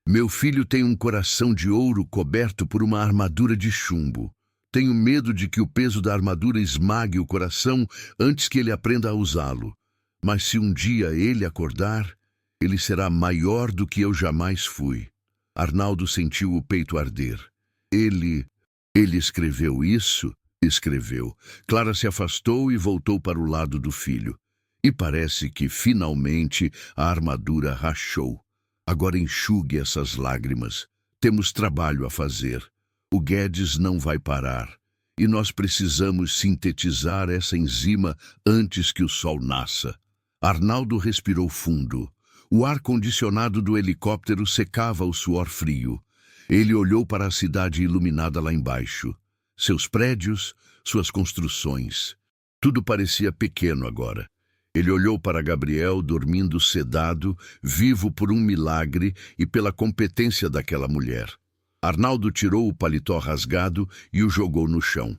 Meu filho tem um coração de ouro coberto por uma armadura de chumbo. Tenho medo de que o peso da armadura esmague o coração antes que ele aprenda a usá-lo. Mas se um dia ele acordar, ele será maior do que eu jamais fui. Arnaldo sentiu o peito arder. Ele escreveu isso? Escreveu. Clara se afastou e voltou para o lado do filho. E parece que, finalmente, a armadura rachou. Agora enxugue essas lágrimas. Temos trabalho a fazer. O Guedes não vai parar. E nós precisamos sintetizar essa enzima antes que o sol nasça. Arnaldo respirou fundo. O ar-condicionado do helicóptero secava o suor frio. Ele olhou para a cidade iluminada lá embaixo. Seus prédios, suas construções. Tudo parecia pequeno agora. Ele olhou para Gabriel dormindo sedado, vivo por um milagre e pela competência daquela mulher. Arnaldo tirou o paletó rasgado e o jogou no chão.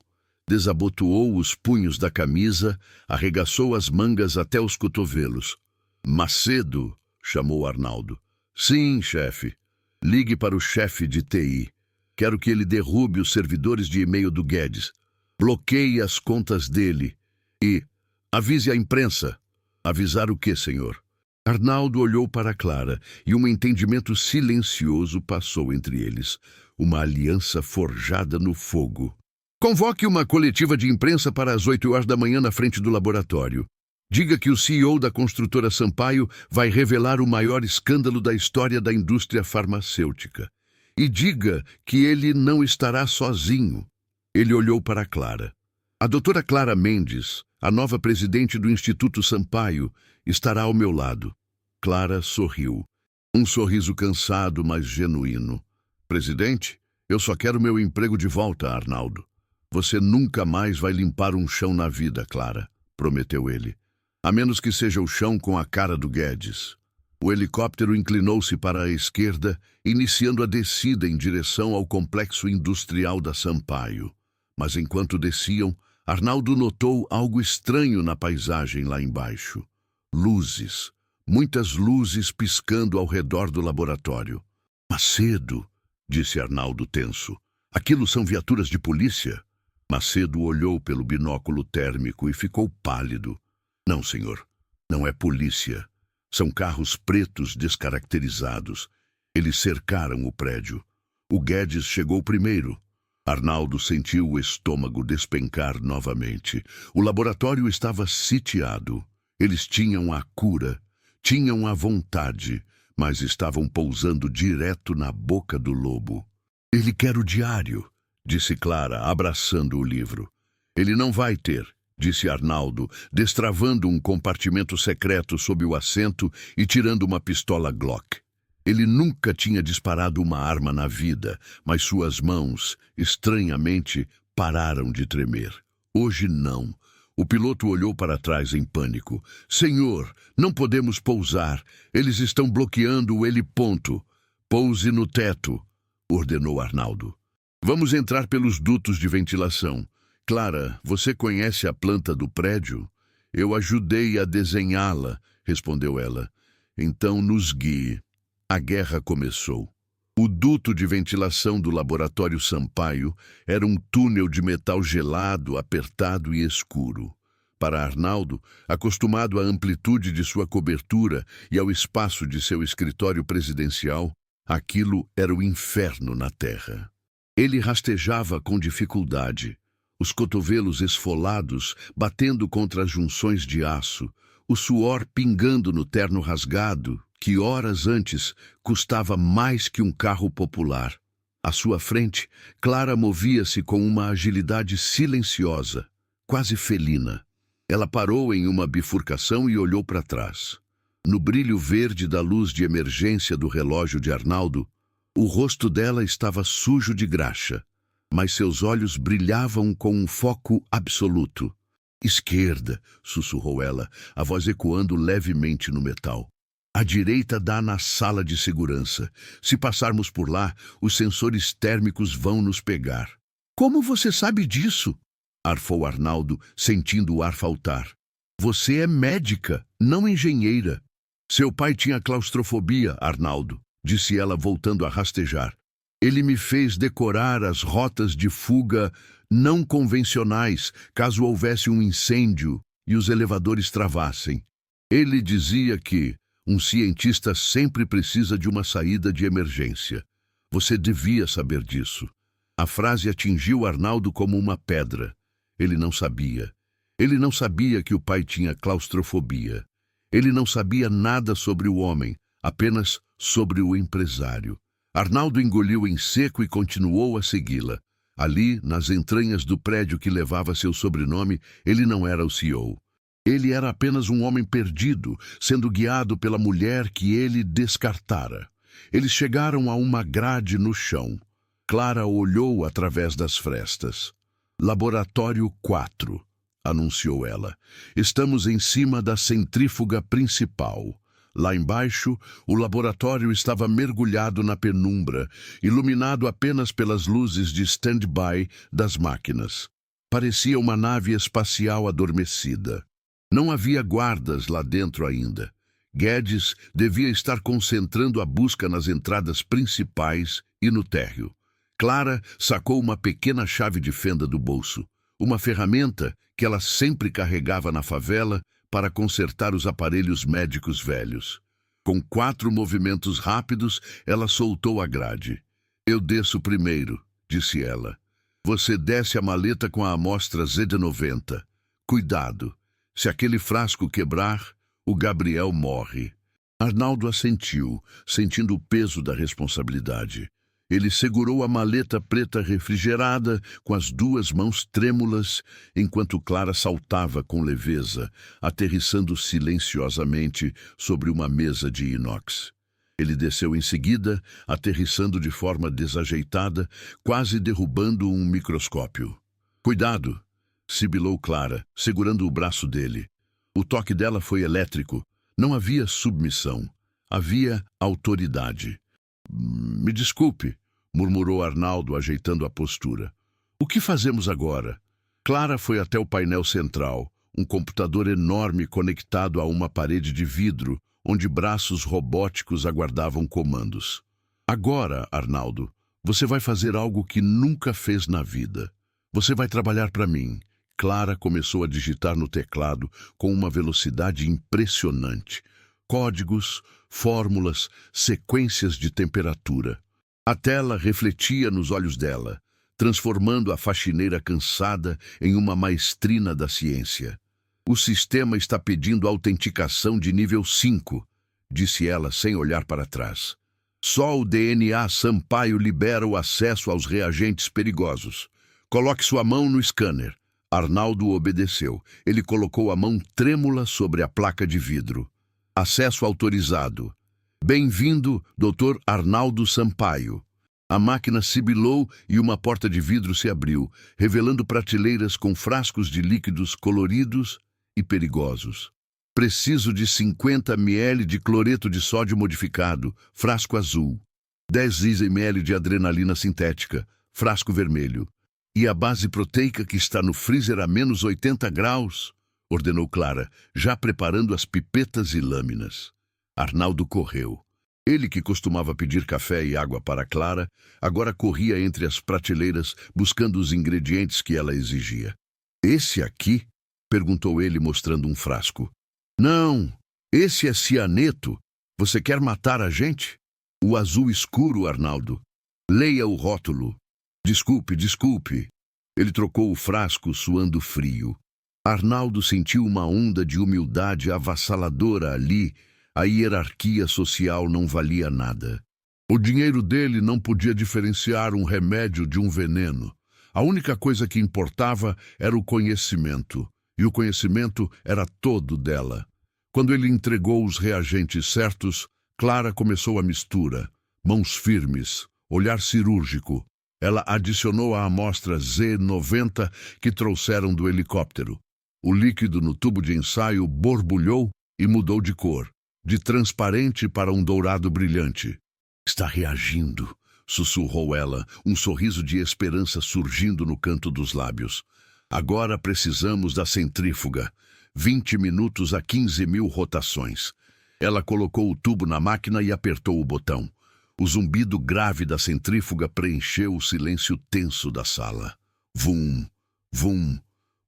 Desabotoou os punhos da camisa, arregaçou as mangas até os cotovelos. "Macedo", chamou Arnaldo. "Sim, chefe. Ligue para o chefe de TI. Quero que ele derrube os servidores de e-mail do Guedes. Bloqueie as contas dele. E avise a imprensa." "Avisar o quê, senhor?" Arnaldo olhou para Clara e um entendimento silencioso passou entre eles. Uma aliança forjada no fogo. "Convoque uma coletiva de imprensa para as 8 horas da manhã na frente do laboratório. Diga que o CEO da construtora Sampaio vai revelar o maior escândalo da história da indústria farmacêutica. E diga que ele não estará sozinho." Ele olhou para Clara. "A doutora Clara Mendes, a nova presidente do Instituto Sampaio, estará ao meu lado." Clara sorriu. Um sorriso cansado, mas genuíno. "Presidente, eu só quero meu emprego de volta, Arnaldo." "Você nunca mais vai limpar um chão na vida, Clara", prometeu ele. "A menos que seja o chão com a cara do Guedes." O helicóptero inclinou-se para a esquerda, iniciando a descida em direção ao complexo industrial da Sampaio. Mas enquanto desciam, Arnaldo notou algo estranho na paisagem lá embaixo. Luzes. Muitas luzes piscando ao redor do laboratório. "Macedo", disse Arnaldo tenso. "Aquilo são viaturas de polícia?" Macedo olhou pelo binóculo térmico e ficou pálido. "Não, senhor. Não é polícia. São carros pretos descaracterizados. Eles cercaram o prédio. O Guedes chegou primeiro." Arnaldo sentiu o estômago despencar novamente. O laboratório estava sitiado. Eles tinham a cura, tinham a vontade, mas estavam pousando direto na boca do lobo. "Ele quer o diário", disse Clara, abraçando o livro. "Ele não vai ter", disse Arnaldo, destravando um compartimento secreto sob o assento e tirando uma pistola Glock. Ele nunca tinha disparado uma arma na vida, mas suas mãos, estranhamente, pararam de tremer. Hoje não. O piloto olhou para trás em pânico. "Senhor, não podemos pousar. Eles estão bloqueando o heliponto. Pouse no teto", ordenou Arnaldo. "Vamos entrar pelos dutos de ventilação. Clara, você conhece a planta do prédio?" "Eu ajudei a desenhá-la", respondeu ela. "Então nos guie." A guerra começou. O duto de ventilação do laboratório Sampaio era um túnel de metal gelado, apertado e escuro. Para Arnaldo, acostumado à amplitude de sua cobertura e ao espaço de seu escritório presidencial, aquilo era o inferno na terra. Ele rastejava com dificuldade, os cotovelos esfolados batendo contra as junções de aço, o suor pingando no terno rasgado, que horas antes custava mais que um carro popular. À sua frente, Clara movia-se com uma agilidade silenciosa, quase felina. Ela parou em uma bifurcação e olhou para trás. No brilho verde da luz de emergência do relógio de Arnaldo, o rosto dela estava sujo de graxa, mas seus olhos brilhavam com um foco absoluto. "Esquerda", sussurrou ela, a voz ecoando levemente no metal. "À direita dá na sala de segurança. Se passarmos por lá, os sensores térmicos vão nos pegar." "Como você sabe disso?" arfou Arnaldo, sentindo o ar faltar. "Você é médica, não engenheira." "Seu pai tinha claustrofobia, Arnaldo", disse ela voltando a rastejar. "Ele me fez decorar as rotas de fuga não convencionais, caso houvesse um incêndio e os elevadores travassem. Ele dizia que um cientista sempre precisa de uma saída de emergência. Você devia saber disso." A frase atingiu Arnaldo como uma pedra. Ele não sabia. Ele não sabia que o pai tinha claustrofobia. Ele não sabia nada sobre o homem, apenas sobre o empresário. Arnaldo engoliu em seco e continuou a segui-la. Ali, nas entranhas do prédio que levava seu sobrenome, ele não era o CEO. Ele era apenas um homem perdido, sendo guiado pela mulher que ele descartara. Eles chegaram a uma grade no chão. Clara olhou através das frestas. Laboratório 4, anunciou ela. Estamos em cima da centrífuga principal. Lá embaixo, o laboratório estava mergulhado na penumbra, iluminado apenas pelas luzes de stand-by das máquinas. Parecia uma nave espacial adormecida. Não havia guardas lá dentro ainda. Guedes devia estar concentrando a busca nas entradas principais e no térreo. Clara sacou uma pequena chave de fenda do bolso, uma ferramenta que ela sempre carregava na favela para consertar os aparelhos médicos velhos. Com 4 movimentos rápidos, ela soltou a grade. Eu desço primeiro, disse ela. Você desce a maleta com a amostra Z90. Cuidado, se aquele frasco quebrar, o Gabriel morre. Arnaldo assentiu, sentindo o peso da responsabilidade. Ele segurou a maleta preta refrigerada com as 2 mãos trêmulas, enquanto Clara saltava com leveza, aterrissando silenciosamente sobre uma mesa de inox. Ele desceu em seguida, aterrissando de forma desajeitada, quase derrubando um microscópio. Cuidado! Sibilou Clara, segurando o braço dele. O toque dela foi elétrico. Não havia submissão. Havia autoridade. Me desculpe, murmurou Arnaldo, ajeitando a postura. O que fazemos agora? Clara foi até o painel central, um computador enorme conectado a uma parede de vidro, onde braços robóticos aguardavam comandos. Agora, Arnaldo, você vai fazer algo que nunca fez na vida. Você vai trabalhar para mim. Clara começou a digitar no teclado com uma velocidade impressionante. Códigos, fórmulas, sequências de temperatura. A tela refletia nos olhos dela, transformando a faxineira cansada em uma maestrina da ciência. O sistema está pedindo autenticação de nível 5, disse ela sem olhar para trás. Só o DNA Sampaio libera o acesso aos reagentes perigosos. Coloque sua mão no scanner. Arnaldo obedeceu. Ele colocou a mão trêmula sobre a placa de vidro. Acesso autorizado. Bem-vindo, Dr. Arnaldo Sampaio. A máquina sibilou e uma porta de vidro se abriu, revelando prateleiras com frascos de líquidos coloridos e perigosos. Preciso de 50 ml de cloreto de sódio modificado, frasco azul. 10 ml de adrenalina sintética, frasco vermelho. E a base proteica que está no freezer a menos 80 graus, ordenou Clara, já preparando as pipetas e lâminas. Arnaldo correu. Ele, que costumava pedir café e água para Clara, agora corria entre as prateleiras buscando os ingredientes que ela exigia. Esse aqui? Perguntou ele, mostrando um frasco. Não, esse é cianeto. Você quer matar a gente? O azul escuro, Arnaldo. Leia o rótulo. Desculpe. Ele trocou o frasco, suando frio. Arnaldo sentiu uma onda de humildade avassaladora ali. A hierarquia social não valia nada. O dinheiro dele não podia diferenciar um remédio de um veneno. A única coisa que importava era o conhecimento. E o conhecimento era todo dela. Quando ele entregou os reagentes certos, Clara começou a mistura. Mãos firmes, olhar cirúrgico. Ela adicionou a amostra Z90 que trouxeram do helicóptero. O líquido no tubo de ensaio borbulhou e mudou de cor, de transparente para um dourado brilhante. Está reagindo, sussurrou ela, um sorriso de esperança surgindo no canto dos lábios. Agora precisamos da centrífuga. 20 minutos a 15.000 rotações. Ela colocou o tubo na máquina e apertou o botão. O zumbido grave da centrífuga preencheu o silêncio tenso da sala. Vum, vum,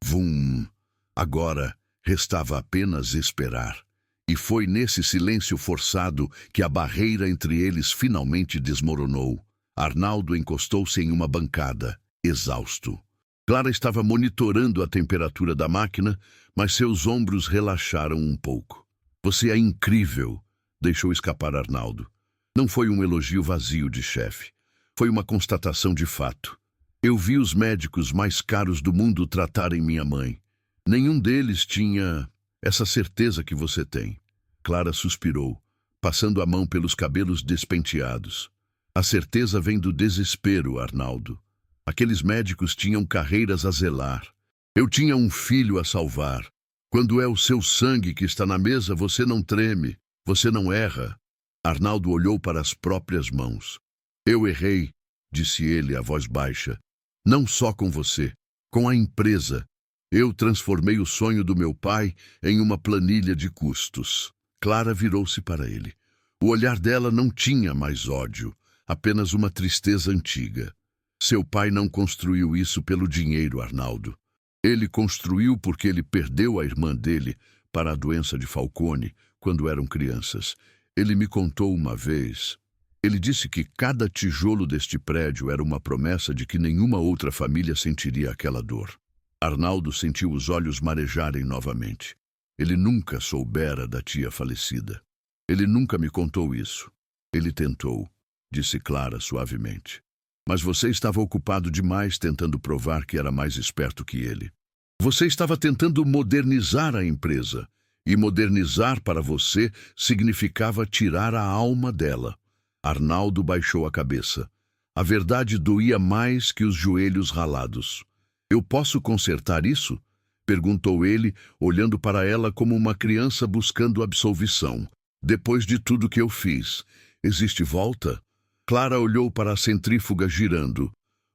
vum. Agora restava apenas esperar. E foi nesse silêncio forçado que a barreira entre eles finalmente desmoronou. Arnaldo encostou-se em uma bancada, exausto. Clara estava monitorando a temperatura da máquina, mas seus ombros relaxaram um pouco. Você é incrível, deixou escapar Arnaldo. Não foi um elogio vazio de chefe. Foi uma constatação de fato. Eu vi os médicos mais caros do mundo tratarem minha mãe. Nenhum deles tinha... Essa certeza que você tem. Clara suspirou, passando a mão pelos cabelos despenteados. A certeza vem do desespero, Arnaldo. Aqueles médicos tinham carreiras a zelar. Eu tinha um filho a salvar. Quando é o seu sangue que está na mesa, você não treme, você não erra. Arnaldo olhou para as próprias mãos. Eu errei, disse ele a voz baixa. Não só com você, com a empresa. Eu transformei o sonho do meu pai em uma planilha de custos. Clara virou-se para ele. O olhar dela não tinha mais ódio, apenas uma tristeza antiga. Seu pai não construiu isso pelo dinheiro, Arnaldo. Ele construiu porque ele perdeu a irmã dele para a doença de Falcone quando eram crianças. Ele me contou uma vez. Ele disse que cada tijolo deste prédio era uma promessa de que nenhuma outra família sentiria aquela dor. Arnaldo sentiu os olhos marejarem novamente. Ele nunca soubera da tia falecida. Ele nunca me contou isso. Ele tentou, disse Clara suavemente. Mas você estava ocupado demais tentando provar que era mais esperto que ele. Você estava tentando modernizar a empresa. E modernizar para você significava tirar a alma dela. Arnaldo baixou a cabeça. A verdade doía mais que os joelhos ralados. Eu posso consertar isso? Perguntou ele, olhando para ela como uma criança buscando absolvição. Depois de tudo que eu fiz, existe volta? Clara olhou para a centrífuga girando.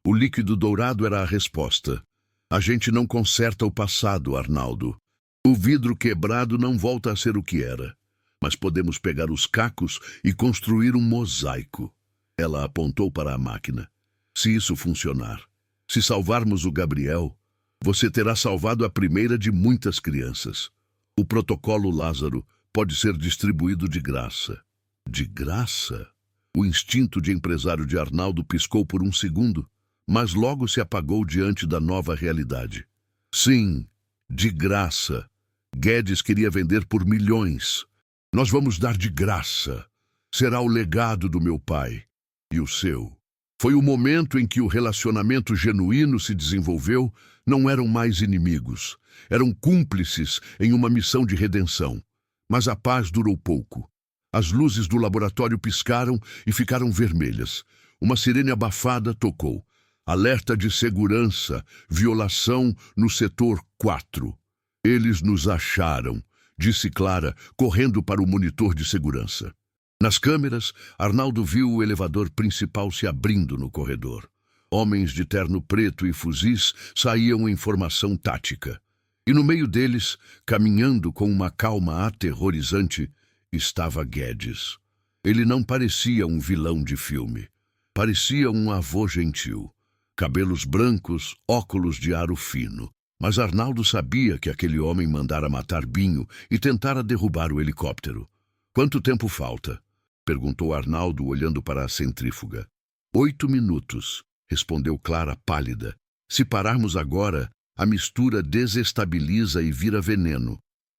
O líquido dourado era a resposta. A gente não conserta o passado, Arnaldo. O vidro quebrado não volta a ser o que era. Mas podemos pegar os cacos e construir um mosaico. Ela apontou para a máquina. Se isso funcionar, se salvarmos o Gabriel, você terá salvado a primeira de muitas crianças. O protocolo Lázaro pode ser distribuído de graça. De graça? O instinto de empresário de Arnaldo piscou por um segundo, mas logo se apagou diante da nova realidade. Sim, de graça. Guedes queria vender por milhões. Nós vamos dar de graça. Será o legado do meu pai. E o seu. Foi o momento em que o relacionamento genuíno se desenvolveu. Não eram mais inimigos. Eram cúmplices em uma missão de redenção. Mas a paz durou pouco. As luzes do laboratório piscaram e ficaram vermelhas. Uma sirene abafada tocou. Alerta de segurança, violação no setor 4. Eles nos acharam, disse Clara, correndo para o monitor de segurança. Nas câmeras, Arnaldo viu o elevador principal se abrindo no corredor. Homens de terno preto e fuzis saíam em formação tática. E no meio deles, caminhando com uma calma aterrorizante, estava Guedes. Ele não parecia um vilão de filme. Parecia um avô gentil. Cabelos brancos, óculos de aro fino. Mas Arnaldo sabia que aquele homem mandara matar Binho e tentara derrubar o helicóptero. Quanto tempo falta? Perguntou Arnaldo, olhando para a centrífuga. 8 minutos, respondeu Clara pálida. Se pararmos agora, a mistura desestabiliza e vira veneno.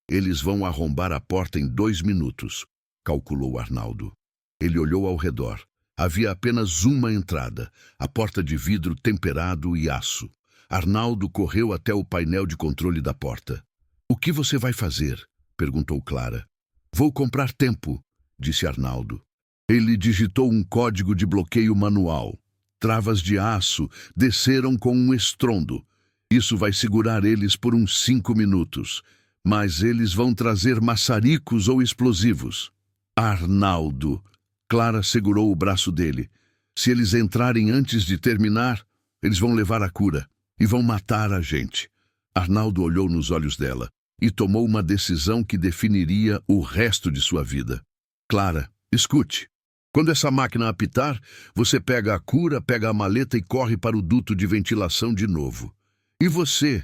Eles vão arrombar a porta em 2 minutos, calculou Arnaldo. Ele olhou ao redor. Havia apenas uma entrada, a porta de vidro temperado e aço. Arnaldo correu até o painel de controle da porta. O que você vai fazer? Perguntou Clara. Vou comprar tempo, disse Arnaldo. Ele digitou um código de bloqueio manual. Travas de aço desceram com um estrondo. Isso vai segurar eles por uns 5 minutos. Mas eles vão trazer maçaricos ou explosivos. Arnaldo! Clara segurou o braço dele. Se eles entrarem antes de terminar, eles vão levar a cura e vão matar a gente. Arnaldo olhou nos olhos dela e tomou uma decisão que definiria o resto de sua vida. Clara, escute. Quando essa máquina apitar, você pega a cura, pega a maleta e corre para o duto de ventilação de novo. E você?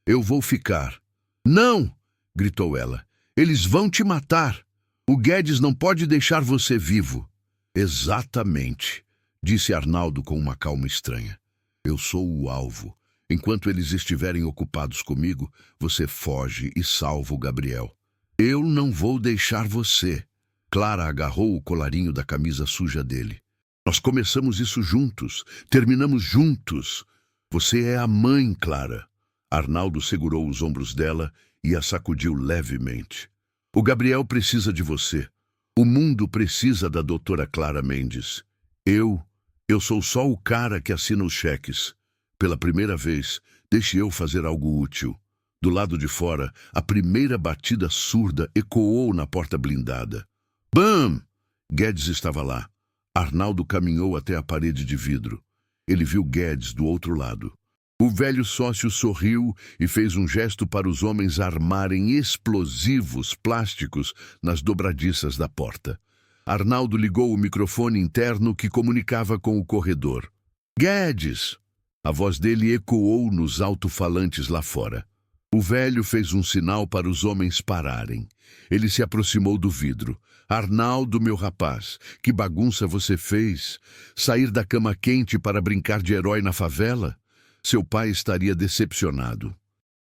Eu vou ficar. Não! Gritou ela. Eles vão te matar. O Guedes não pode deixar você vivo. Exatamente, disse Arnaldo com uma calma estranha. Eu sou o alvo. Enquanto eles estiverem ocupados comigo, você foge e salva o Gabriel. Eu não vou deixar você. Clara agarrou o colarinho da camisa suja dele. Nós começamos isso juntos, terminamos juntos. Você é a mãe, Clara. Arnaldo segurou os ombros dela e a sacudiu levemente. O Gabriel precisa de você. O mundo precisa da doutora Clara Mendes. Eu sou só o cara que assina os cheques. Pela primeira vez, deixe eu fazer algo útil. Do lado de fora, a primeira batida surda ecoou na porta blindada. Bam! Guedes estava lá. Arnaldo caminhou até a parede de vidro. Ele viu Guedes do outro lado. O velho sócio sorriu e fez um gesto para os homens armarem explosivos plásticos nas dobradiças da porta. Arnaldo ligou o microfone interno que comunicava com o corredor. Guedes! A voz dele ecoou nos alto-falantes lá fora. O velho fez um sinal para os homens pararem. Ele se aproximou do vidro. Arnaldo, meu rapaz, que bagunça você fez? Sair da cama quente para brincar de herói na favela? Seu pai estaria decepcionado.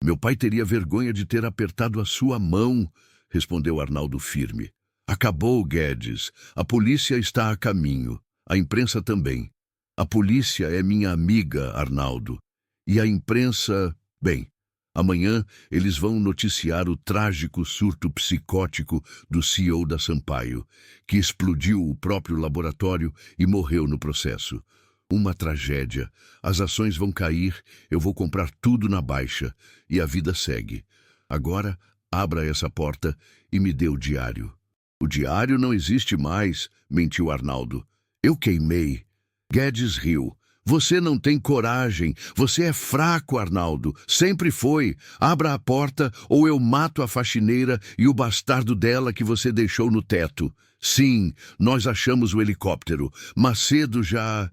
Meu pai teria vergonha de ter apertado a sua mão, respondeu Arnaldo firme. Acabou, Guedes. A polícia está a caminho. A imprensa também. A polícia é minha amiga, Arnaldo. E a imprensa, bem, amanhã eles vão noticiar o trágico surto psicótico do CEO da Sampaio, que explodiu o próprio laboratório e morreu no processo. Uma tragédia. As ações vão cair, eu vou comprar tudo na baixa e a vida segue. Agora, abra essa porta e me dê o diário. O diário não existe mais, mentiu Arnaldo. Eu queimei. Guedes riu. Você não tem coragem. Você é fraco, Arnaldo. Sempre foi. Abra a porta ou eu mato a faxineira e o bastardo dela que você deixou no teto. Sim, nós achamos o helicóptero. Macedo já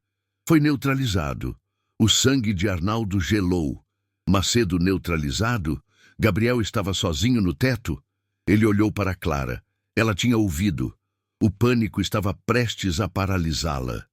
foi neutralizado. O sangue de Arnaldo gelou. Macedo neutralizado? Gabriel estava sozinho no teto? Ele olhou para Clara. Ela tinha ouvido. O pânico estava prestes a paralisá-la.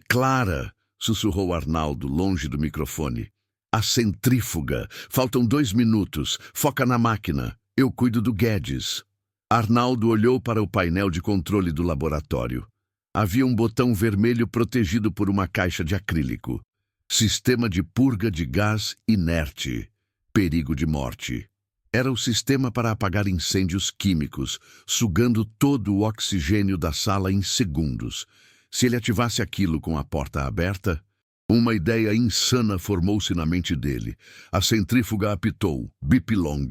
Clara, sussurrou Arnaldo, longe do microfone. A centrífuga. Faltam 2 minutos. Foca na máquina. Eu cuido do Guedes. Arnaldo olhou para o painel de controle do laboratório. Havia um botão vermelho protegido por uma caixa de acrílico. Sistema de purga de gás inerte. Perigo de morte. Era o sistema para apagar incêndios químicos, sugando todo o oxigênio da sala em segundos. Se ele ativasse aquilo com a porta aberta, uma ideia insana formou-se na mente dele. A centrífuga apitou. Bip long.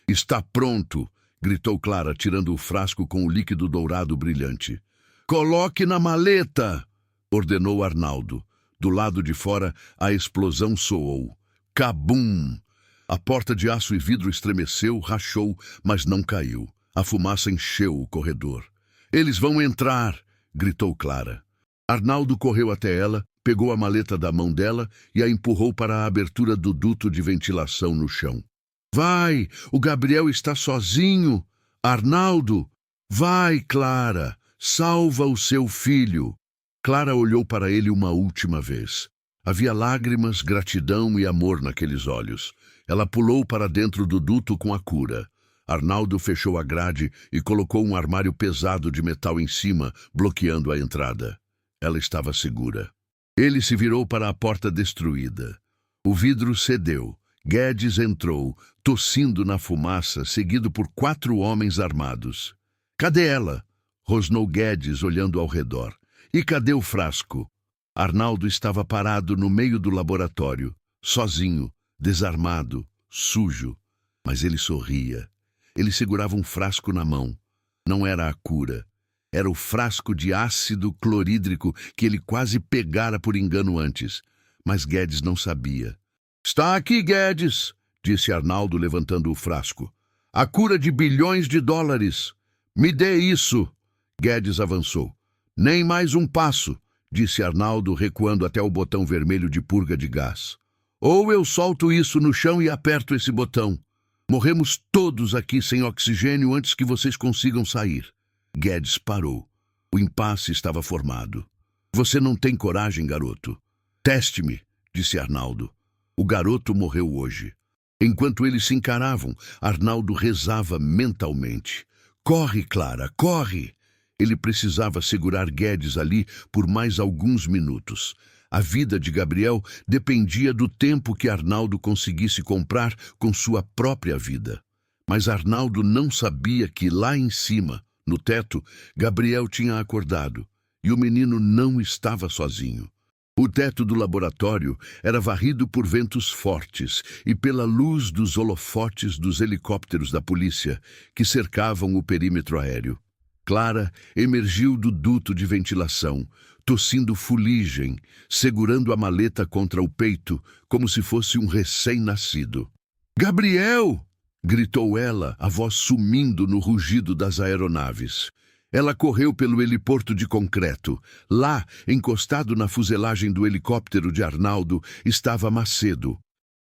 Está pronto, gritou Clara, tirando o frasco com o líquido dourado brilhante. Coloque na maleta, ordenou Arnaldo. Do lado de fora, a explosão soou. Cabum! A porta de aço e vidro estremeceu, rachou, mas não caiu. A fumaça encheu o corredor. Eles vão entrar, gritou Clara. Arnaldo correu até ela, pegou a maleta da mão dela e a empurrou para a abertura do duto de ventilação no chão. Vai, o Gabriel está sozinho. Arnaldo, vai, Clara. Salva o seu filho. Clara olhou para ele uma última vez. Havia lágrimas, gratidão e amor naqueles olhos. Ela pulou para dentro do duto com a cura. Arnaldo fechou a grade e colocou um armário pesado de metal em cima, bloqueando a entrada. Ela estava segura. Ele se virou para a porta destruída. O vidro cedeu. Guedes entrou, tossindo na fumaça, seguido por 4 homens armados. Cadê ela? Rosnou Guedes, olhando ao redor. E cadê o frasco? Arnaldo estava parado no meio do laboratório, sozinho, desarmado, sujo. Mas ele sorria. Ele segurava um frasco na mão. Não era a cura. Era o frasco de ácido clorídrico que ele quase pegara por engano antes. Mas Guedes não sabia. Está aqui, Guedes, disse Arnaldo, levantando o frasco. A cura de bilhões de dólares. Me dê isso. Guedes avançou. Nem mais um passo, disse Arnaldo, recuando até o botão vermelho de purga de gás. Ou eu solto isso no chão e aperto esse botão. Morremos todos aqui sem oxigênio antes que vocês consigam sair. Guedes parou. O impasse estava formado. Você não tem coragem, garoto. Teste-me, disse Arnaldo. O garoto morreu hoje. Enquanto eles se encaravam, Arnaldo rezava mentalmente. Corre, Clara, corre! Ele precisava segurar Guedes ali por mais alguns minutos. A vida de Gabriel dependia do tempo que Arnaldo conseguisse comprar com sua própria vida. Mas Arnaldo não sabia que lá em cima, no teto, Gabriel tinha acordado e o menino não estava sozinho. O teto do laboratório era varrido por ventos fortes e pela luz dos holofotes dos helicópteros da polícia que cercavam o perímetro aéreo. Clara emergiu do duto de ventilação, tossindo fuligem, segurando a maleta contra o peito como se fosse um recém-nascido. «Gabriel!» gritou ela, a voz sumindo no rugido das aeronaves. Ela correu pelo heliporto de concreto. Lá, encostado na fuselagem do helicóptero de Arnaldo, estava Macedo.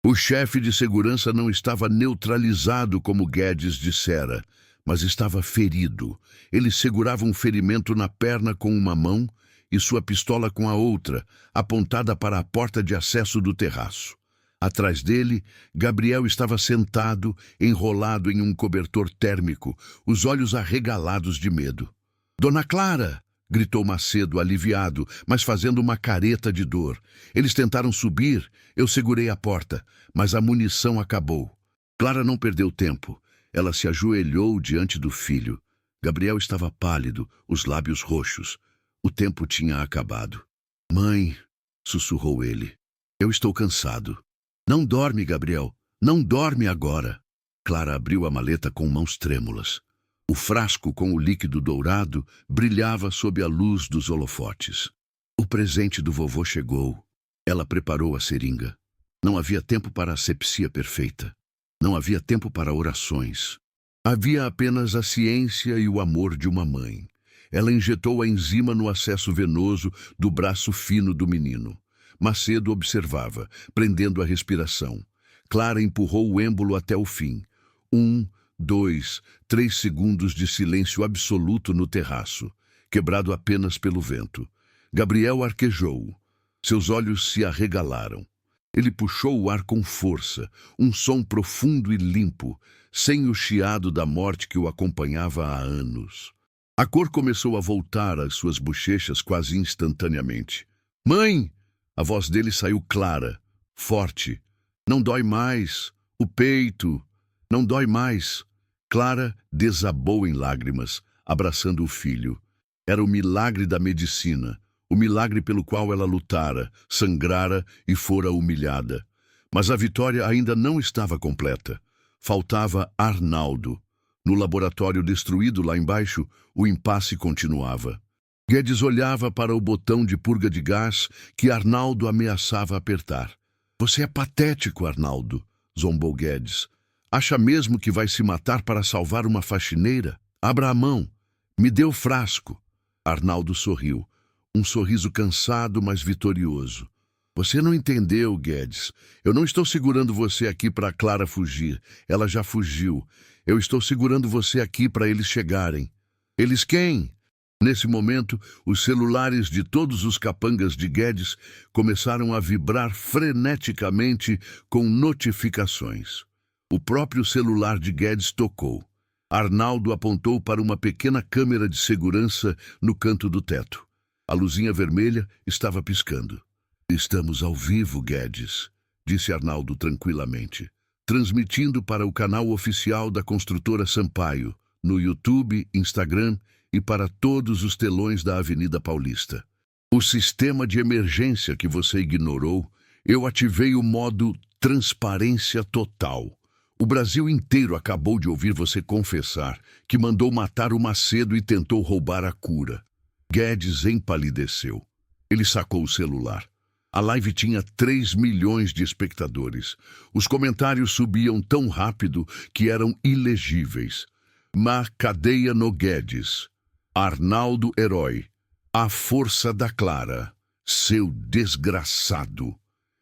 O chefe de segurança não estava neutralizado como Guedes dissera, mas estava ferido. Ele segurava um ferimento na perna com uma mão e sua pistola com a outra, apontada para a porta de acesso do terraço. Atrás dele, Gabriel estava sentado, enrolado em um cobertor térmico, os olhos arregalados de medo. «Dona Clara!» gritou Macedo, aliviado, mas fazendo uma careta de dor. Eles tentaram subir, eu segurei a porta, mas a munição acabou. Clara não perdeu tempo. Ela se ajoelhou diante do filho. Gabriel estava pálido, os lábios roxos. O tempo tinha acabado. «Mãe!» sussurrou ele. «Eu estou cansado.» «Não dorme, Gabriel. Não dorme agora.» Clara abriu a maleta com mãos trêmulas. O frasco com o líquido dourado brilhava sob a luz dos holofotes. O presente do vovô chegou. Ela preparou a seringa. Não havia tempo para a asepsia perfeita. Não havia tempo para orações. Havia apenas a ciência e o amor de uma mãe. Ela injetou a enzima no acesso venoso do braço fino do menino. Macedo observava, prendendo a respiração. Clara empurrou o êmbolo até o fim. 1, 2, 3 segundos de silêncio absoluto no terraço, quebrado apenas pelo vento. Gabriel arquejou. Seus olhos se arregalaram. Ele puxou o ar com força, um som profundo e limpo, sem o chiado da morte que o acompanhava há anos. A cor começou a voltar às suas bochechas quase instantaneamente. «Mãe!» A voz dele saiu clara, forte. «Não dói mais. O peito. Não dói mais.» Clara desabou em lágrimas, abraçando o filho. Era o milagre da medicina, o milagre pelo qual ela lutara, sangrara e fora humilhada. Mas a vitória ainda não estava completa. Faltava Arnaldo. No laboratório destruído lá embaixo, o impasse continuava. Guedes olhava para o botão de purga de gás que Arnaldo ameaçava apertar. «Você é patético, Arnaldo», zombou Guedes. «Acha mesmo que vai se matar para salvar uma faxineira? Abra a mão. Me dê o frasco.» Arnaldo sorriu. Um sorriso cansado, mas vitorioso. «Você não entendeu, Guedes. Eu não estou segurando você aqui para Clara fugir. Ela já fugiu. Eu estou segurando você aqui para eles chegarem.» «Eles quem?» Nesse momento, os celulares de todos os capangas de Guedes começaram a vibrar freneticamente com notificações. O próprio celular de Guedes tocou. Arnaldo apontou para uma pequena câmera de segurança no canto do teto. A luzinha vermelha estava piscando. «Estamos ao vivo, Guedes», disse Arnaldo tranquilamente, transmitindo para o canal oficial da construtora Sampaio, no YouTube, Instagram e para todos os telões da Avenida Paulista. «O sistema de emergência que você ignorou, eu ativei o modo transparência total. O Brasil inteiro acabou de ouvir você confessar que mandou matar o Macedo e tentou roubar a cura.» Guedes empalideceu. Ele sacou o celular. A live tinha 3 milhões de espectadores. Os comentários subiam tão rápido que eram ilegíveis. «Ma cadeia no Guedes. Arnaldo herói. A força da Clara. Seu desgraçado.»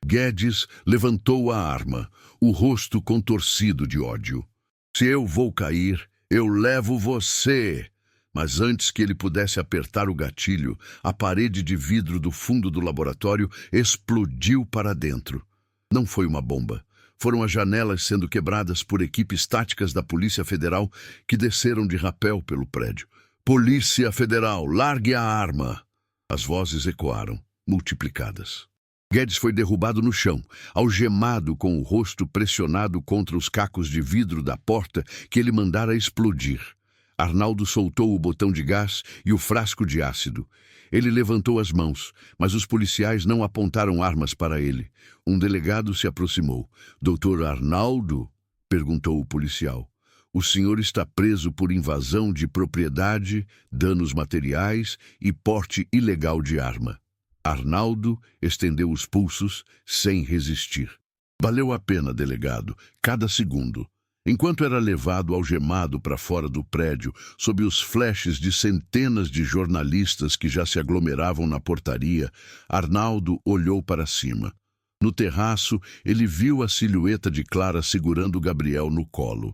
Guedes levantou a arma, o rosto contorcido de ódio. «Se eu vou cair, eu levo você!» Mas antes que ele pudesse apertar o gatilho, a parede de vidro do fundo do laboratório explodiu para dentro. Não foi uma bomba. Foram as janelas sendo quebradas por equipes táticas da Polícia Federal que desceram de rapel pelo prédio. «Polícia Federal, largue a arma!» As vozes ecoaram, multiplicadas. Guedes foi derrubado no chão, algemado com o rosto pressionado contra os cacos de vidro da porta que ele mandara explodir. Arnaldo soltou o botão de gás e o frasco de ácido. Ele levantou as mãos, mas os policiais não apontaram armas para ele. Um delegado se aproximou. "Doutor Arnaldo?" perguntou o policial. "O senhor está preso por invasão de propriedade, danos materiais e porte ilegal de arma." Arnaldo estendeu os pulsos sem resistir. "Valeu a pena, delegado, cada segundo." Enquanto era levado algemado para fora do prédio, sob os flashes de centenas de jornalistas que já se aglomeravam na portaria, Arnaldo olhou para cima. No terraço, ele viu a silhueta de Clara segurando Gabriel no colo.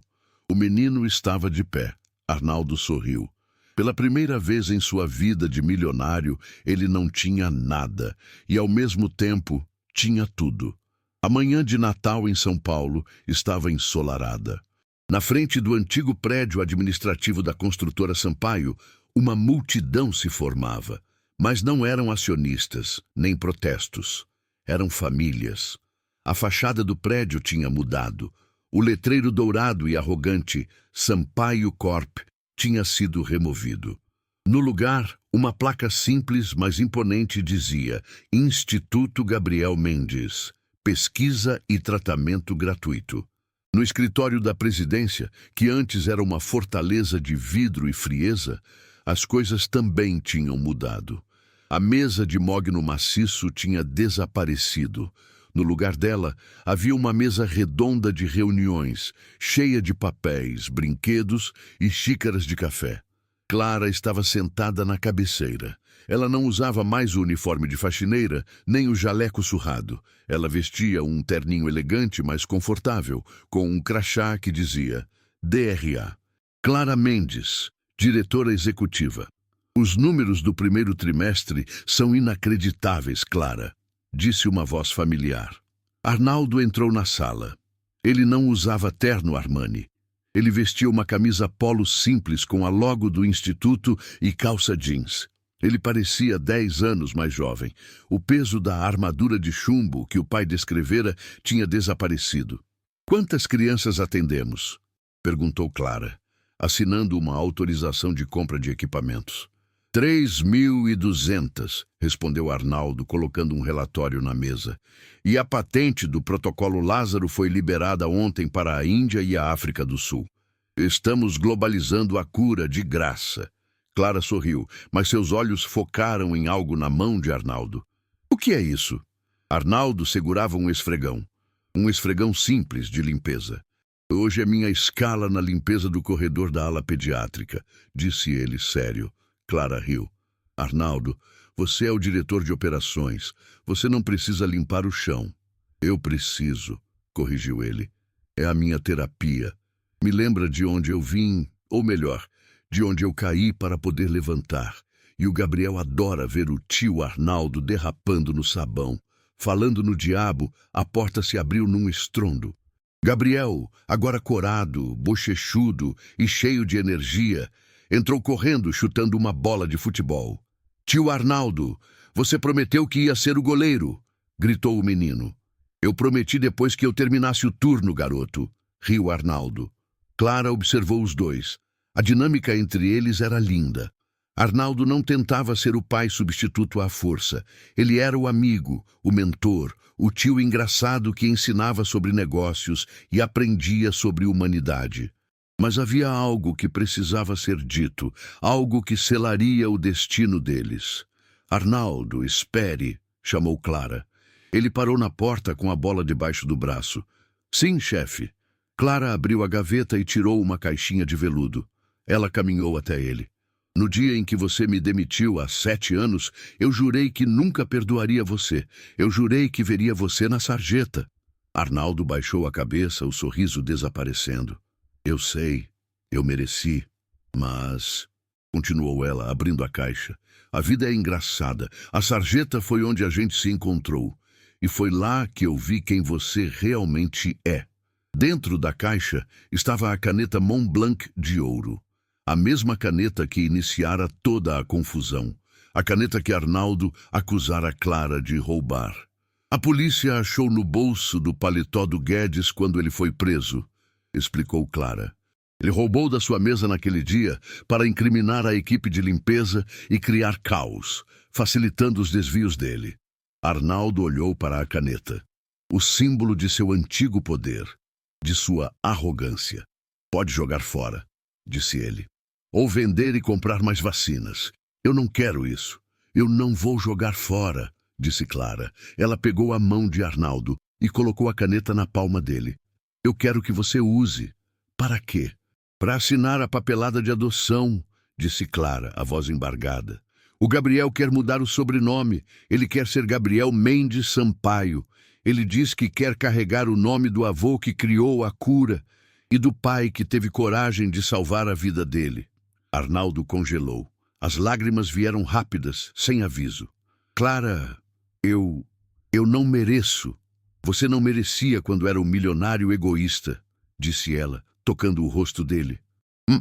O menino estava de pé. Arnaldo sorriu. Pela primeira vez em sua vida de milionário, ele não tinha nada e, ao mesmo tempo, tinha tudo. A manhã de Natal em São Paulo estava ensolarada. Na frente do antigo prédio administrativo da construtora Sampaio, uma multidão se formava. Mas não eram acionistas, nem protestos. Eram famílias. A fachada do prédio tinha mudado. O letreiro dourado e arrogante Sampaio Corp tinha sido removido. No lugar, uma placa simples, mas imponente dizia: Instituto Gabriel Mendes. Pesquisa e tratamento gratuito. No escritório da presidência, que antes era uma fortaleza de vidro e frieza, as coisas também tinham mudado. A mesa de mogno maciço tinha desaparecido. No lugar dela, havia uma mesa redonda de reuniões, cheia de papéis, brinquedos e xícaras de café. Clara estava sentada na cabeceira. Ela não usava mais o uniforme de faxineira, nem o jaleco surrado. Ela vestia um terninho elegante, mas confortável, com um crachá que dizia DRA. Clara Mendes, diretora executiva. "Os números do primeiro trimestre são inacreditáveis, Clara", disse uma voz familiar. Arnaldo entrou na sala. Ele não usava terno Armani. Ele vestia uma camisa polo simples com a logo do instituto e calça jeans. Ele parecia 10 anos mais jovem. O peso da armadura de chumbo que o pai descrevera tinha desaparecido. "Quantas crianças atendemos?" perguntou Clara, assinando uma autorização de compra de equipamentos. 3.200, respondeu Arnaldo, colocando um relatório na mesa. "E a patente do protocolo Lázaro foi liberada ontem para a Índia e a África do Sul. Estamos globalizando a cura de graça." Clara sorriu, mas seus olhos focaram em algo na mão de Arnaldo. "O que é isso?" Arnaldo segurava um esfregão simples de limpeza. "Hoje é minha escala na limpeza do corredor da ala pediátrica", disse ele sério. Clara riu. "Arnaldo, você é o diretor de operações. Você não precisa limpar o chão." "Eu preciso", corrigiu ele. "É a minha terapia. Me lembra de onde eu vim, ou melhor, de onde eu caí para poder levantar. E o Gabriel adora ver o tio Arnaldo derrapando no sabão. Falando no diabo, a porta se abriu num estrondo. Gabriel, agora corado, bochechudo e cheio de energia, entrou correndo chutando uma bola de futebol. "Tio Arnaldo, você prometeu que ia ser o goleiro", gritou o menino. "Eu prometi depois que eu terminasse o turno, garoto", riu Arnaldo. Clara observou os dois. A dinâmica entre eles era linda. Arnaldo não tentava ser o pai substituto à força. Ele era o amigo, o mentor, o tio engraçado que ensinava sobre negócios e aprendia sobre humanidade. Mas havia algo que precisava ser dito, algo que selaria o destino deles. "Arnaldo, espere", chamou Clara. Ele parou na porta com a bola debaixo do braço. "Sim, chefe." Clara abriu a gaveta e tirou uma caixinha de veludo. Ela caminhou até ele. "No dia em que você me demitiu há 7 anos, eu jurei que nunca perdoaria você. Eu jurei que veria você na sarjeta." Arnaldo baixou a cabeça, o sorriso desaparecendo. "Eu sei, eu mereci, mas..." continuou ela, abrindo a caixa. "A vida é engraçada. A sarjeta foi onde a gente se encontrou. E foi lá que eu vi quem você realmente é." Dentro da caixa estava a caneta Montblanc de ouro. A mesma caneta que iniciara toda a confusão. A caneta que Arnaldo acusara Clara de roubar. A polícia achou no bolso do paletó do Guedes quando ele foi preso, explicou Clara. Ele roubou da sua mesa naquele dia para incriminar a equipe de limpeza e criar caos, facilitando os desvios dele. Arnaldo olhou para a caneta. O símbolo de seu antigo poder, de sua arrogância. Pode jogar fora, disse ele. Ou vender e comprar mais vacinas. Eu não quero isso. Eu não vou jogar fora, disse Clara. Ela pegou a mão de Arnaldo e colocou a caneta na palma dele. Eu quero que você use. Para quê? Para assinar a papelada de adoção, disse Clara, a voz embargada. O Gabriel quer mudar o sobrenome. Ele quer ser Gabriel Mendes Sampaio. Ele diz que quer carregar o nome do avô que criou a cura e do pai que teve coragem de salvar a vida dele. Arnaldo congelou. As lágrimas vieram rápidas, sem aviso. Clara, eu não mereço. Você não merecia quando era um milionário egoísta, disse ela, tocando o rosto dele.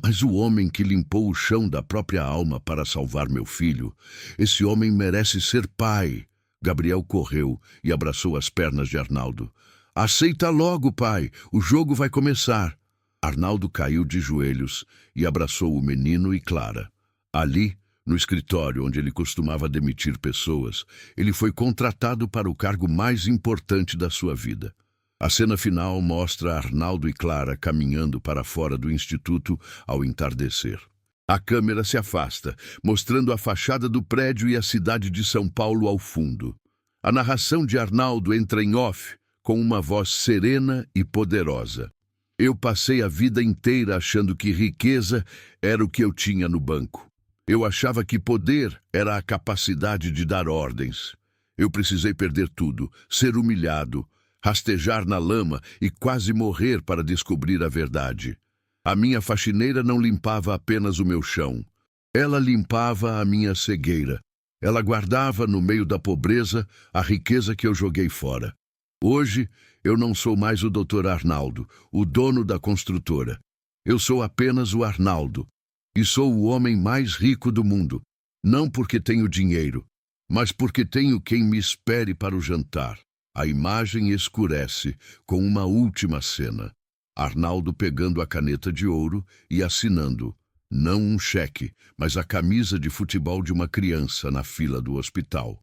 Mas o homem que limpou o chão da própria alma para salvar meu filho, esse homem merece ser pai. Gabriel correu e abraçou as pernas de Arnaldo. Aceita logo, pai, o jogo vai começar. Arnaldo caiu de joelhos e abraçou o menino e Clara. Ali, no escritório onde ele costumava demitir pessoas, ele foi contratado para o cargo mais importante da sua vida. A cena final mostra Arnaldo e Clara caminhando para fora do instituto ao entardecer. A câmera se afasta, mostrando a fachada do prédio e a cidade de São Paulo ao fundo. A narração de Arnaldo entra em off, com uma voz serena e poderosa. Eu passei a vida inteira achando que riqueza era o que eu tinha no banco. Eu achava que poder era a capacidade de dar ordens. Eu precisei perder tudo, ser humilhado, rastejar na lama e quase morrer para descobrir a verdade. A minha faxineira não limpava apenas o meu chão. Ela limpava a minha cegueira. Ela guardava no meio da pobreza a riqueza que eu joguei fora. Hoje, eu não sou mais o Dr. Arnaldo, o dono da construtora. Eu sou apenas o Arnaldo. E sou o homem mais rico do mundo. Não porque tenho dinheiro, mas porque tenho quem me espere para o jantar. A imagem escurece com uma última cena. Arnaldo pegando a caneta de ouro e assinando, não um cheque, mas a camisa de futebol de uma criança na fila do hospital.